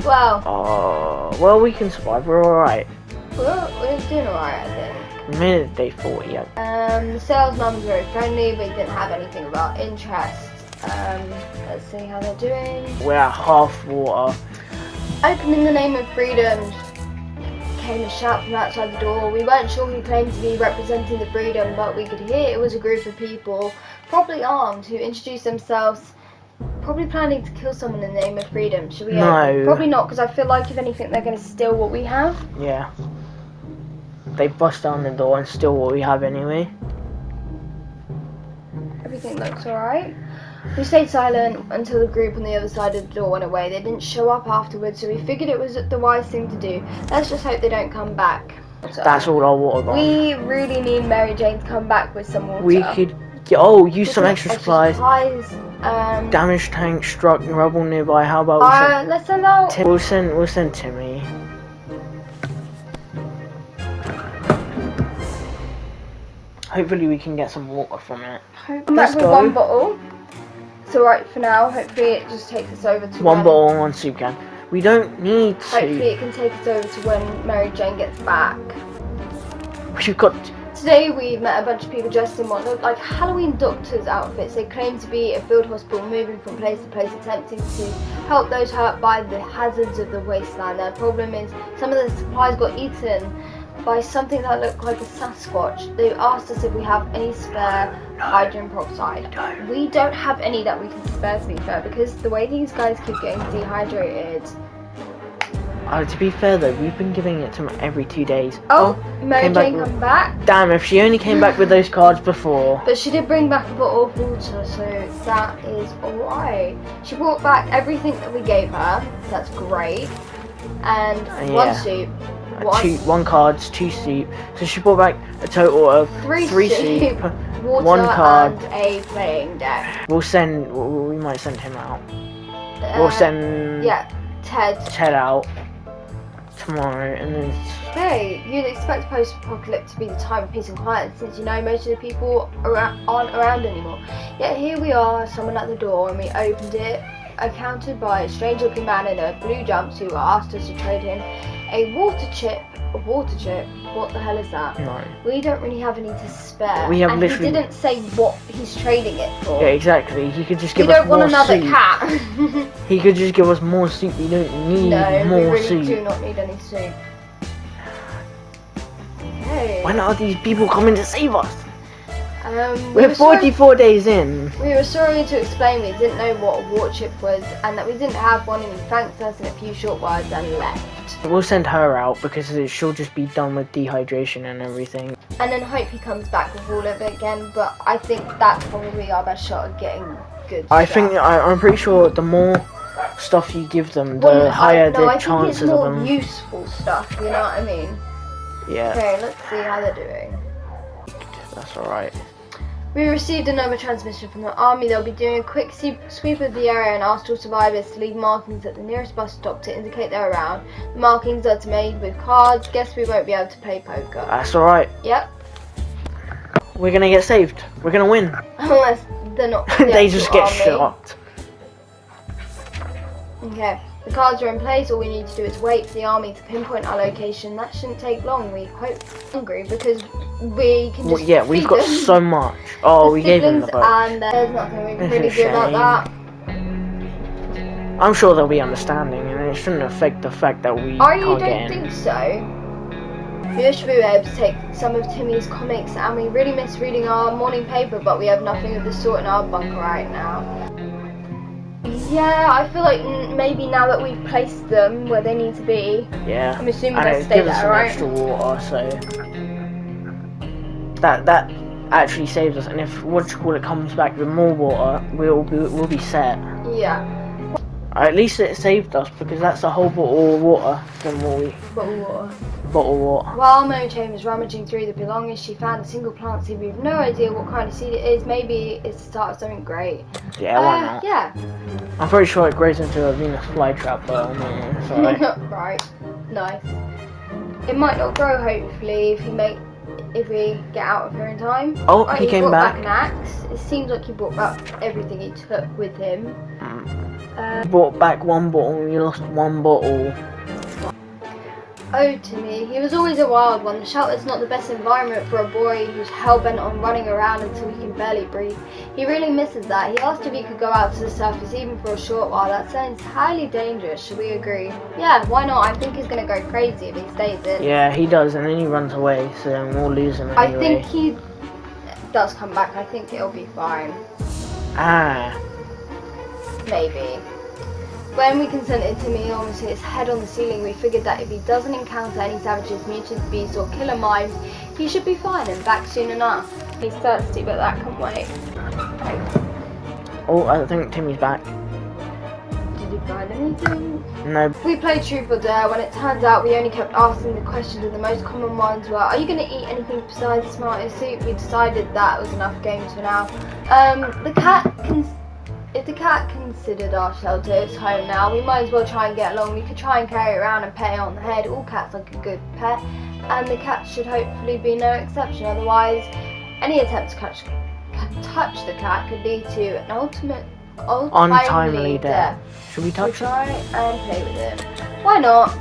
[SPEAKER 1] Well, we can survive. We're alright.
[SPEAKER 2] We're doing alright, I think.
[SPEAKER 1] We made it day 40.
[SPEAKER 2] The salesman was very friendly, but he didn't have anything of our interest. Let's see how they're doing.
[SPEAKER 1] We're at half water.
[SPEAKER 2] Open in the name of freedom came a shout from outside the door. We weren't sure who claimed to be representing the freedom, but we could hear it was a group of people, probably armed, who introduced themselves, probably planning to kill someone in the name of freedom. Should we open? Probably not, because I feel like if anything they're going to steal what we have.
[SPEAKER 1] Yeah. They bust down the door and steal what we have anyway.
[SPEAKER 2] Everything looks alright. We stayed silent until the group on the other side of the door went away. They didn't show up afterwards, so we figured it was the wise thing to do. Let's just hope they don't come back. So,
[SPEAKER 1] that's all our water gone.
[SPEAKER 2] We really need Mary Jane to come back with some water.
[SPEAKER 1] We could use some extra supplies. Damaged tank struck rubble nearby. How about
[SPEAKER 2] let's send out.
[SPEAKER 1] We'll send Timmy. Hopefully we can get some water from it.
[SPEAKER 2] Come back with one bottle. It's alright for now. Hopefully it just takes us over to
[SPEAKER 1] one bottle and one soup can. We don't need to.
[SPEAKER 2] Hopefully it can take us over to when Mary Jane gets back.
[SPEAKER 1] We've got.
[SPEAKER 2] Today we met a bunch of people dressed in what looked like Halloween doctors' outfits. They claimed to be a field hospital moving from place to place, attempting to help those hurt by the hazards of the wasteland. Their problem is some of the supplies got eaten by something that looked like a Sasquatch. They asked us if we have any spare hydrogen peroxide. We don't have any that we can spare, to be fair, because the way these guys keep getting dehydrated.
[SPEAKER 1] To be fair though, we've been giving it to them every 2 days.
[SPEAKER 2] Oh, Mary Jane come back.
[SPEAKER 1] Damn, if she only came back with those cards before.
[SPEAKER 2] But she did bring back a bottle of water, so that is alright. She brought back everything that we gave her. That's great. And one soup.
[SPEAKER 1] One cards, 2 soup. So she brought back a total of 3 soup,
[SPEAKER 2] water,
[SPEAKER 1] 1 card,
[SPEAKER 2] and a playing deck.
[SPEAKER 1] We might send him out. We'll send Ted out tomorrow, and then.
[SPEAKER 2] Hey, you'd expect post-apocalypse to be the time of peace and quiet, since you know most of the people aren't around anymore. Yet here we are, someone at the door, and we opened it, accounted by a strange-looking man in a blue jumpsuit who asked us to trade him a water chip. A water chip? What the hell is that?
[SPEAKER 1] No.
[SPEAKER 2] We don't really have any to spare.
[SPEAKER 1] We have
[SPEAKER 2] and
[SPEAKER 1] literally.
[SPEAKER 2] He didn't say what he's trading it for.
[SPEAKER 1] Yeah, exactly. He could just give us more soup.
[SPEAKER 2] We don't want another cat.
[SPEAKER 1] He could just give us more soup. We don't need more soup.
[SPEAKER 2] No, we really do not need any soup. Okay.
[SPEAKER 1] When are these people coming to save us?
[SPEAKER 2] We're
[SPEAKER 1] 44 days in.
[SPEAKER 2] We were sorry to explain we didn't know what a water chip was and that we didn't have one, and he thanked us in a few short words and left.
[SPEAKER 1] We'll send her out because she'll just be done with dehydration and everything.
[SPEAKER 2] And then hope he comes back with all of it again, but I think that's probably our best shot at getting good stuff.
[SPEAKER 1] I'm pretty sure the more stuff you give them, the higher the chances of them.
[SPEAKER 2] I think it's more useful stuff, you know what I mean?
[SPEAKER 1] Yeah.
[SPEAKER 2] Okay, let's see how they're doing.
[SPEAKER 1] That's alright.
[SPEAKER 2] We received another transmission from the army. They'll be doing a quick sweep of the area and asked all survivors to leave markings at the nearest bus stop to indicate they're around. The markings are made with cards. Guess we won't be able to play poker.
[SPEAKER 1] That's alright.
[SPEAKER 2] Yep.
[SPEAKER 1] We're gonna get saved. We're gonna win.
[SPEAKER 2] Unless they're not.
[SPEAKER 1] They just get shot.
[SPEAKER 2] Okay. The cards are in place. All we need to do is wait for the army to pinpoint our location. That shouldn't take long. We hope hungry because we can just
[SPEAKER 1] we've got so much. Oh, we gave them the boat.
[SPEAKER 2] And there's nothing we can really do about that.
[SPEAKER 1] I'm sure they'll be understanding, and it shouldn't affect the fact that we can't get in.
[SPEAKER 2] I don't think so. We wish we were able to take some of Timmy's comics, and we really miss reading our morning paper, but we have nothing of the sort in our bunker right now. Yeah, I feel like maybe now that we've placed them where they need to be.
[SPEAKER 1] Yeah.
[SPEAKER 2] I'm assuming they'll stay there, right?
[SPEAKER 1] Extra water, so that actually saves us. And if it comes back with more water, we'll be set.
[SPEAKER 2] Yeah.
[SPEAKER 1] At least it saved us because that's a whole bottle of water. Bottle of water.
[SPEAKER 2] While Mary Jane was rummaging through the belongings, she found a single plant seed. We have no idea what kind of seed it is. Maybe it's the start of something great.
[SPEAKER 1] Yeah, why not?
[SPEAKER 2] Yeah.
[SPEAKER 1] I'm pretty sure it grows into a Venus flytrap, but it's alright.
[SPEAKER 2] Right. Nice. It might not grow, hopefully, if we get out of here in time.
[SPEAKER 1] Oh, he came back.
[SPEAKER 2] He brought back an axe. It seems like he brought back everything he took with him.
[SPEAKER 1] He brought back one bottle, you lost one bottle.
[SPEAKER 2] Oh, Timmy, he was always a wild one. The shelter's not the best environment for a boy who's hell-bent on running around until he can barely breathe. He really misses that. He asked if he could go out to the surface even for a short while. That sounds highly dangerous, should we agree? Yeah, why not? I think he's going to go crazy if he stays in.
[SPEAKER 1] Yeah, he does, and then he runs away, so then we'll lose him anyway.
[SPEAKER 2] I think he does come back. I think it'll be fine.
[SPEAKER 1] Ah.
[SPEAKER 2] Maybe. When we consented to me almost hit his head on the ceiling, we figured that if he doesn't encounter any savages, mutants, beasts or killer mimes, he should be fine and back soon enough. He's thirsty, but that can wait.
[SPEAKER 1] Oh, I think Timmy's back.
[SPEAKER 2] Did he find anything?
[SPEAKER 1] No.
[SPEAKER 2] We played Truth or Dare when it turns out we only kept asking the questions, and the most common ones were, are you going to eat anything besides Smartest soup? We decided that was enough games for now. If the cat considered our shelter its home now, we might as well try and get along. We could try and carry it around and pet it on the head. All cats like a good pet, and the cat should hopefully be no exception. Otherwise, any attempt to touch the cat could lead to an untimely death.
[SPEAKER 1] Should we touch
[SPEAKER 2] We'll try and play with it. Why not?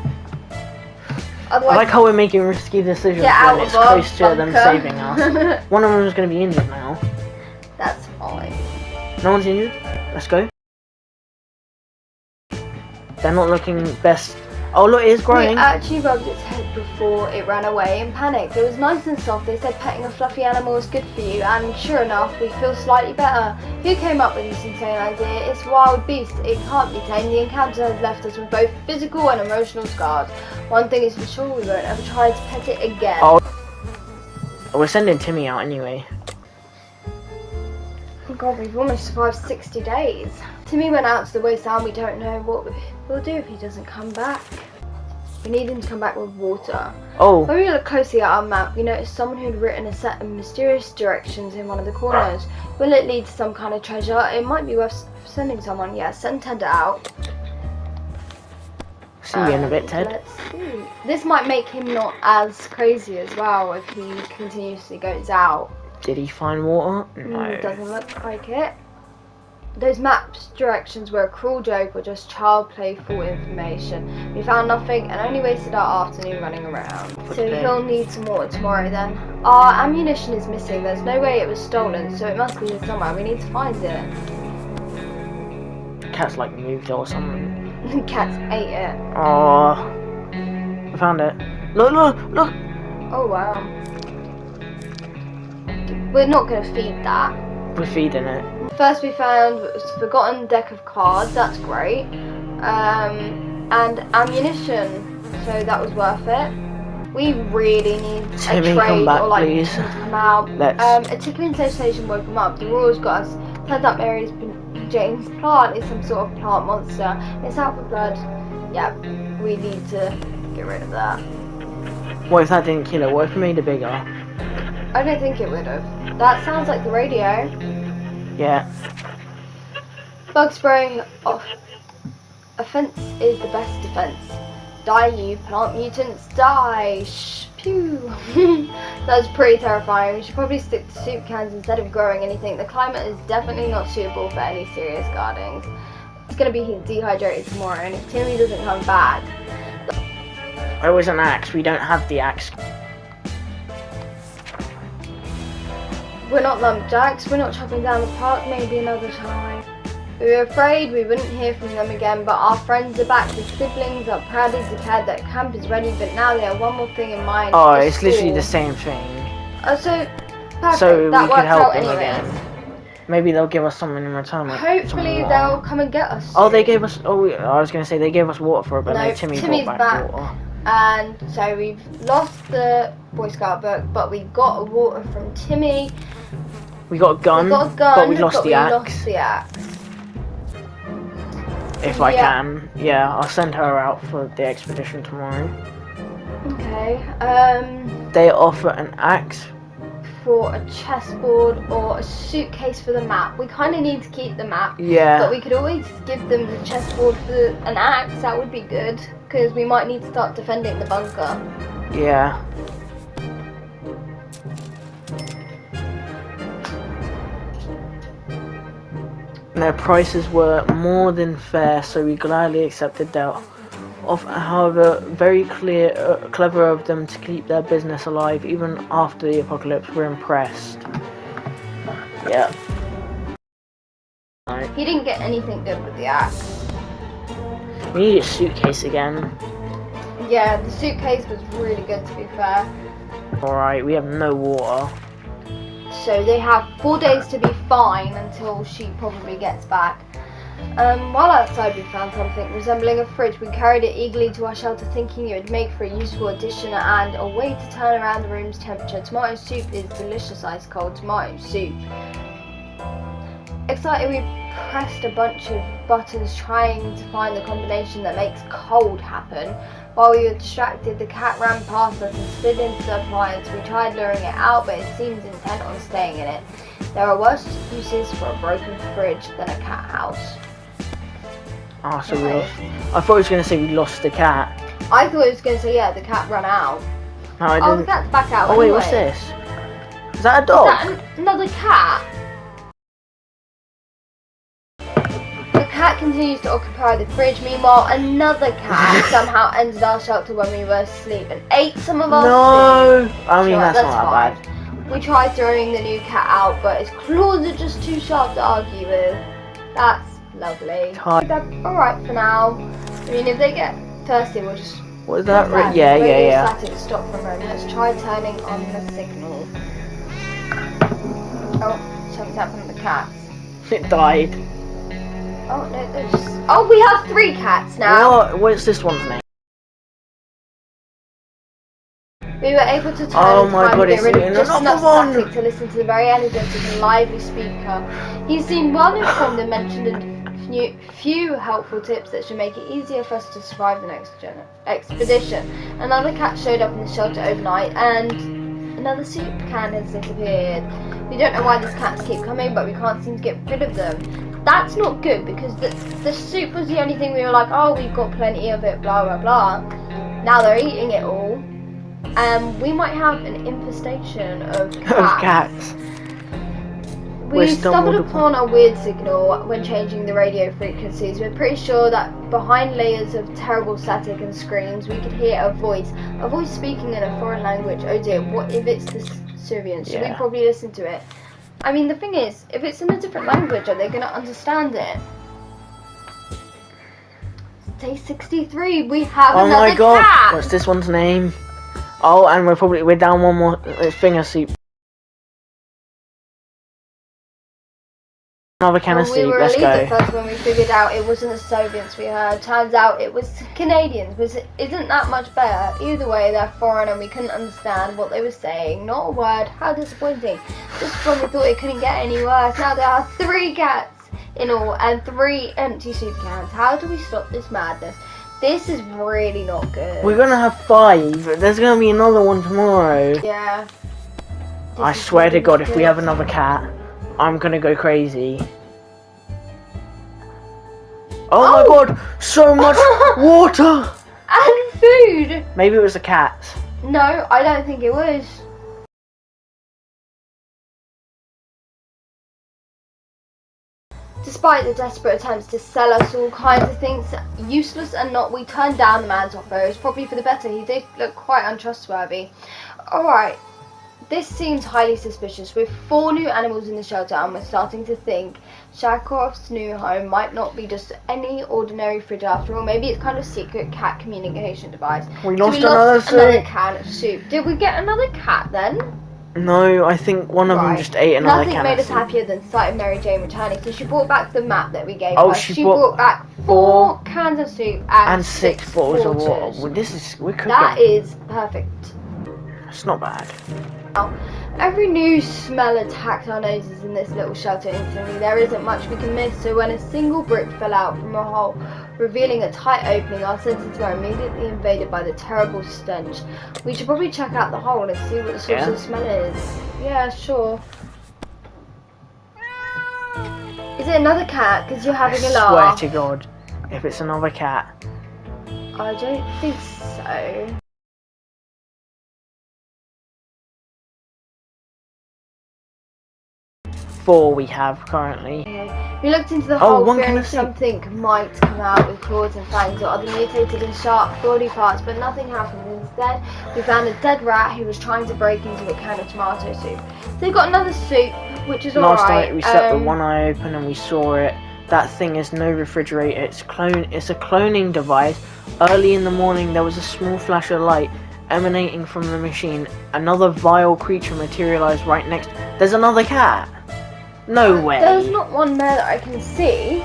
[SPEAKER 2] Otherwise,
[SPEAKER 1] I like how we're making risky decisions when it's close to them saving us. One of them is going to be injured now.
[SPEAKER 2] That's fine.
[SPEAKER 1] No one's injured? Let's go. They're not looking best. Oh look, it is growing.
[SPEAKER 2] We actually rubbed its head before it ran away in panic. It was nice and soft. They said petting a fluffy animal is good for you, and sure enough, we feel slightly better. Who came up with this insane idea? It's a wild beast. It can't be tamed. The encounter has left us with both physical and emotional scars. One thing is for sure, we won't ever try to pet it again.
[SPEAKER 1] Oh, we're sending Timmy out anyway.
[SPEAKER 2] Oh God, we've almost survived 60 days. Timmy went out to the wasteland. We don't know what we'll do if he doesn't come back. We need him to come back with water.
[SPEAKER 1] Oh.
[SPEAKER 2] When we look closely at our map, we noticed someone who'd written a set of mysterious directions in one of the corners. Will it lead to some kind of treasure? It might be worth sending someone. Yeah, send Ted out.
[SPEAKER 1] See you in a bit, Ted.
[SPEAKER 2] Let's see. This might make him not as crazy as well if he continuously goes out.
[SPEAKER 1] Did he find water? No.
[SPEAKER 2] Doesn't look like it. Those maps directions were a cruel joke or just child playful information. We found nothing and only wasted our afternoon running around. So he'll need some water tomorrow then. Our ammunition is missing. There's no way it was stolen, so it must be here somewhere. We need to find it.
[SPEAKER 1] Cat's like moved it or something.
[SPEAKER 2] Cats ate it.
[SPEAKER 1] Oh. I found it. Look, look, look.
[SPEAKER 2] Oh wow. We're not going to feed that.
[SPEAKER 1] We're feeding it.
[SPEAKER 2] First we found was a forgotten deck of cards, that's great, and ammunition, so that was worth it. We really need a
[SPEAKER 1] Timmy,
[SPEAKER 2] trade
[SPEAKER 1] come back,
[SPEAKER 2] or like
[SPEAKER 1] please.
[SPEAKER 2] to come out. A tickling sensation woke him up. The Royals got us. Turns out Mary's Jane's plant is some sort of plant monster. It's out for blood. Yeah, we need to get rid of that.
[SPEAKER 1] What if that didn't kill it? What if it made it bigger?
[SPEAKER 2] I don't think it would have. That sounds like the radio.
[SPEAKER 1] Yeah.
[SPEAKER 2] Bug spray off. Offense is the best defense. Die you plant mutants, die! Shh, pew! That's pretty terrifying. We should probably stick to soup cans instead of growing anything. The climate is definitely not suitable for any serious gardening. It's gonna be dehydrated tomorrow, and if Timmy doesn't come back...
[SPEAKER 1] Oh, it's an axe. We don't have the axe.
[SPEAKER 2] We're not lumberjacks, we're not chopping down the park, maybe another time. We were afraid we wouldn't hear from them again, but our friends are back. The siblings are proudly declared that camp is ready, but now they have one more thing in mind.
[SPEAKER 1] Oh, it's literally the same thing.
[SPEAKER 2] So, perfect.
[SPEAKER 1] So
[SPEAKER 2] that
[SPEAKER 1] we
[SPEAKER 2] works
[SPEAKER 1] could help
[SPEAKER 2] out
[SPEAKER 1] them
[SPEAKER 2] anyways.
[SPEAKER 1] again. Maybe they'll give us something in return. Like
[SPEAKER 2] Hopefully they'll come and get us.
[SPEAKER 1] Oh, they gave us. Oh, I was gonna say they gave us water for it, but no,
[SPEAKER 2] Timmy's
[SPEAKER 1] brought back water.
[SPEAKER 2] And so we've lost the Boy Scout book, but we got water from Timmy.
[SPEAKER 1] We got a gun, but we lost the axe. If I can, yeah, I'll send her out for the expedition tomorrow.
[SPEAKER 2] Okay.
[SPEAKER 1] They offer an axe
[SPEAKER 2] for a chessboard or a suitcase for the map. We kind of need to keep the map.
[SPEAKER 1] Yeah.
[SPEAKER 2] But we could always give them the chessboard for an axe. That would be good because we might need to start defending the bunker.
[SPEAKER 1] Yeah. Their prices were more than fair, so we gladly accepted their However, very clever of them to keep their business alive even after the apocalypse. We're impressed. Yeah. Right.
[SPEAKER 2] He didn't get anything good with the axe.
[SPEAKER 1] We need a suitcase again.
[SPEAKER 2] Yeah, the suitcase was really good, to be fair.
[SPEAKER 1] Alright, we have no water.
[SPEAKER 2] So they have 4 days to be fine until she probably gets back. While outside, we found something resembling a fridge. We carried it eagerly to our shelter, thinking it would make for a useful addition and a way to turn around the room's temperature. Tomato soup is delicious ice cold tomato soup. Excited, we pressed a bunch of buttons trying to find the combination that makes cold happen. While we were distracted, the cat ran past us and slid into the appliance. We tried luring it out, but it seemed intent on staying in it. There are worse uses for a broken fridge than a cat house.
[SPEAKER 1] Oh, so we lost. I thought it was going to say we lost the cat.
[SPEAKER 2] I thought it was going to say, yeah, the cat ran out.
[SPEAKER 1] No, I didn't.
[SPEAKER 2] Oh, the cat's back out.
[SPEAKER 1] Oh, wait, what's this? Is that a dog?
[SPEAKER 2] Is that another cat? The cat continues to occupy the fridge. Meanwhile, another cat somehow entered our shelter when we were asleep and ate some of our food.
[SPEAKER 1] No! I mean,
[SPEAKER 2] Sure,
[SPEAKER 1] that's not that
[SPEAKER 2] fine. We tried throwing the new cat out, but its claws are just too sharp to argue with. That's lovely. Alright for now. I mean, if they get thirsty, we'll just...
[SPEAKER 1] What is that? Yeah.
[SPEAKER 2] Static stop for a moment. Let's try turning on the signal. Oh, something's happened with the cats.
[SPEAKER 1] It died.
[SPEAKER 2] Oh, no, they're just... Oh, we have 3 cats now.
[SPEAKER 1] What's this one's name?
[SPEAKER 2] We were able to turn
[SPEAKER 1] Oh my god,
[SPEAKER 2] get rid of just enough
[SPEAKER 1] one.
[SPEAKER 2] static to listen to the very energetic and lively speaker. He seemed well informed and mentioned a few helpful tips that should make it easier for us to survive the next expedition. Another cat showed up in the shelter overnight, and another soup can has disappeared. We don't know why these cats keep coming, but we can't seem to get rid of them. That's not good, because the soup was the only thing we were like, oh, we've got plenty of it, blah blah blah. Now they're eating it all. We might have an infestation of cats. We stumbled upon a weird signal when changing the radio frequencies. We're pretty sure that behind layers of terrible static and screams, we could hear a voice speaking in a foreign language. Oh dear, what if it's the Syrian? Should we probably listen to it? I mean, the thing is, if it's in a different language, are they going to understand it? Day 63, we have another cat!
[SPEAKER 1] Oh my god, what's this one's name? Oh, and we're down one more finger soup. Another can of soup,
[SPEAKER 2] we were
[SPEAKER 1] let's
[SPEAKER 2] relieved
[SPEAKER 1] go.
[SPEAKER 2] at first when we figured out it wasn't the Soviets we heard. Turns out it was Canadians, which isn't that much better. Either way, they're foreign and we couldn't understand what they were saying. Not a word. How disappointing. Just when we thought it couldn't get any worse, now there are 3 cats in all and 3 empty soup cans. How do we stop this madness? This is really not good.
[SPEAKER 1] We're gonna have 5. There's gonna be another one tomorrow.
[SPEAKER 2] Yeah.
[SPEAKER 1] I swear to God, if we have another cat, I'm gonna go crazy. Oh my god, so much water!
[SPEAKER 2] And food!
[SPEAKER 1] Maybe it was the cats.
[SPEAKER 2] No, I don't think it was. Despite the desperate attempts to sell us all kinds of things, useless and not, we turned down the man's offer. It was probably for the better. He did look quite untrustworthy. Alright, this seems highly suspicious. With 4 new animals in the shelter, and we're starting to think Shakarov's new home might not be just any ordinary fridge after all. Maybe it's kind of secret cat communication device.
[SPEAKER 1] We lost another
[SPEAKER 2] can of soup. Did we get another cat then?
[SPEAKER 1] No, I think one of them just ate another can.
[SPEAKER 2] Nothing made us happier than the sight of Mary Jane returning, so she brought back the map that we gave her.
[SPEAKER 1] She
[SPEAKER 2] brought back 4 cans of soup and 6
[SPEAKER 1] bottles of
[SPEAKER 2] waters.
[SPEAKER 1] water.
[SPEAKER 2] That is perfect.
[SPEAKER 1] It's not bad.
[SPEAKER 2] Now, every new smell attacks our noses in this little shelter instantly. There isn't much we can miss, so when a single brick fell out from a hole, revealing a tight opening, our senses were immediately invaded by the terrible stench. We should probably check out the hole and see what the source of the smell is. Yeah, sure. Is it another cat? Because you're having a laugh.
[SPEAKER 1] I swear to God, if it's another cat.
[SPEAKER 2] I don't think so.
[SPEAKER 1] Four we have currently.
[SPEAKER 2] Okay. We looked into the
[SPEAKER 1] Oh,
[SPEAKER 2] hole,
[SPEAKER 1] one can
[SPEAKER 2] fearing
[SPEAKER 1] of soup.
[SPEAKER 2] something might come out with claws and fangs or other mutated and sharp body parts, but nothing happened. Instead, we found a dead rat who was trying to break into a can of tomato soup. So we got another soup, which is
[SPEAKER 1] Last
[SPEAKER 2] alright.
[SPEAKER 1] night we slept with one eye open and we saw it. That thing is no refrigerator. It's a cloning device. Early in the morning, there was a small flash of light emanating from the machine. Another vile creature materialized right next. There's another cat. No way.
[SPEAKER 2] There's not one there that I can see.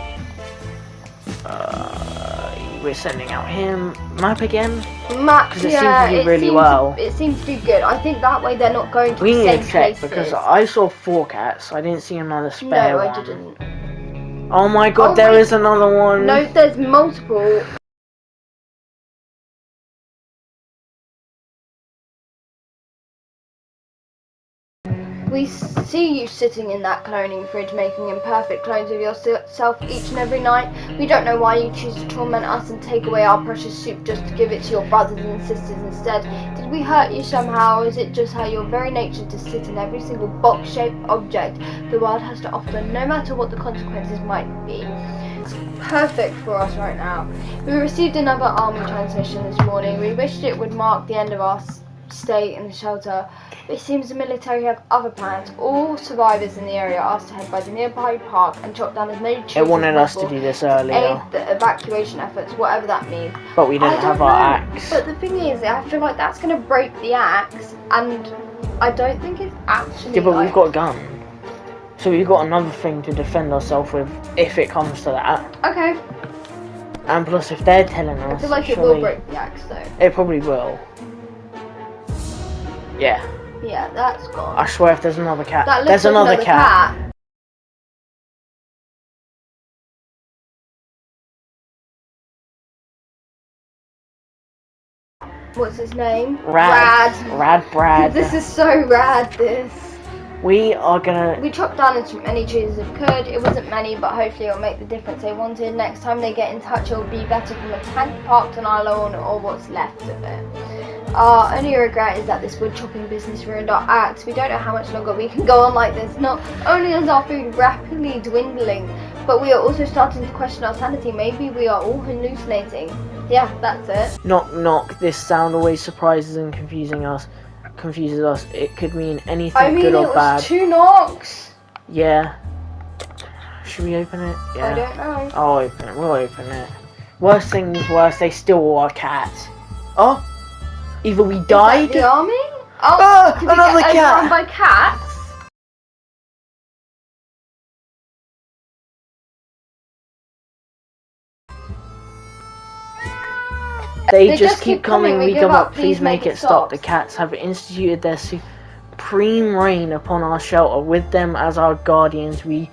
[SPEAKER 1] We're sending out him. Map again?
[SPEAKER 2] Map,
[SPEAKER 1] Because it seems to do really well.
[SPEAKER 2] It seems to do good. I think that way they're not going to
[SPEAKER 1] We
[SPEAKER 2] the
[SPEAKER 1] need
[SPEAKER 2] same
[SPEAKER 1] to check
[SPEAKER 2] places.
[SPEAKER 1] because I saw 4 cats. I didn't see another spare
[SPEAKER 2] No,
[SPEAKER 1] one.
[SPEAKER 2] I didn't.
[SPEAKER 1] Oh my god, there is another one.
[SPEAKER 2] No, there's multiple. We see you sitting in that cloning fridge making imperfect clones of yourself each and every night. We don't know why you choose to torment us and take away our precious soup just to give it to your brothers and sisters instead. Did we hurt you somehow, or is it just how your very nature to sit in every single box-shaped object the world has to offer, no matter what the consequences might be? It's perfect for us right now. We received another army transmission this morning. We wished it would mark the end of our stay in the shelter. It seems the military have other plans. All survivors in the area are asked to head by the nearby park and chop down as many trees
[SPEAKER 1] It wanted
[SPEAKER 2] as
[SPEAKER 1] us to
[SPEAKER 2] possible
[SPEAKER 1] do this
[SPEAKER 2] to
[SPEAKER 1] earlier.
[SPEAKER 2] aid the evacuation efforts, whatever that means.
[SPEAKER 1] But we didn't have our axe.
[SPEAKER 2] But the thing is, I feel like that's going to break the axe, and I don't think it's actually.
[SPEAKER 1] Yeah, but we've got a gun. So we've got another thing to defend ourselves with if it comes to that.
[SPEAKER 2] Okay.
[SPEAKER 1] And plus, if they're telling us,
[SPEAKER 2] I feel like it
[SPEAKER 1] surely
[SPEAKER 2] will break the axe, though.
[SPEAKER 1] It probably will. Yeah.
[SPEAKER 2] Yeah, that's gone.
[SPEAKER 1] I swear, if there's another cat,
[SPEAKER 2] That looks
[SPEAKER 1] there's
[SPEAKER 2] like
[SPEAKER 1] another cat.
[SPEAKER 2] What's his name?
[SPEAKER 1] Rad Brad.
[SPEAKER 2] This is so rad, this.
[SPEAKER 1] We are gonna...
[SPEAKER 2] We chopped down as many trees as we could. It wasn't many, but hopefully it'll make the difference they wanted. Next time they get in touch, it'll be better from a tank parked on our lawn or what's left of it. Our only regret is that this wood chopping business ruined our axe. We don't know how much longer we can go on like this. Not only is our food rapidly dwindling, but we are also starting to question our sanity. Maybe we are all hallucinating. Yeah, that's it.
[SPEAKER 1] Knock knock. This sound always surprises and confuses us. It could mean anything good or bad.
[SPEAKER 2] 2 knocks.
[SPEAKER 1] Yeah. Should we open it? Yeah.
[SPEAKER 2] I don't know.
[SPEAKER 1] I'll open it. We'll open it. Worst things worst, they still are cats. Oh. Either we died.
[SPEAKER 2] Is that the army?
[SPEAKER 1] Oh,
[SPEAKER 2] did we
[SPEAKER 1] another
[SPEAKER 2] get
[SPEAKER 1] cat.
[SPEAKER 2] overrun by cats?
[SPEAKER 1] They just keep coming. We give up.
[SPEAKER 2] Please make it stop.
[SPEAKER 1] The cats have instituted their supreme reign upon our shelter. With them as our guardians, we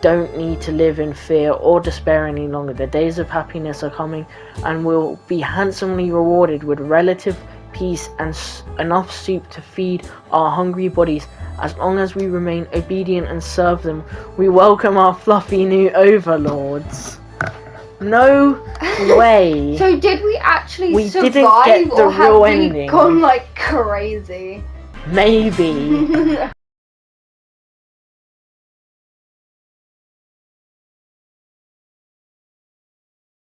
[SPEAKER 1] don't need to live in fear or despair any longer. The days of happiness are coming, and we'll be handsomely rewarded with relative peace and enough soup to feed our hungry bodies. As long as we remain obedient and serve them, we welcome our fluffy new overlords. No way.
[SPEAKER 2] So did we actually survive,
[SPEAKER 1] didn't get the
[SPEAKER 2] or have
[SPEAKER 1] real
[SPEAKER 2] we
[SPEAKER 1] ending.
[SPEAKER 2] gone like crazy?
[SPEAKER 1] Maybe.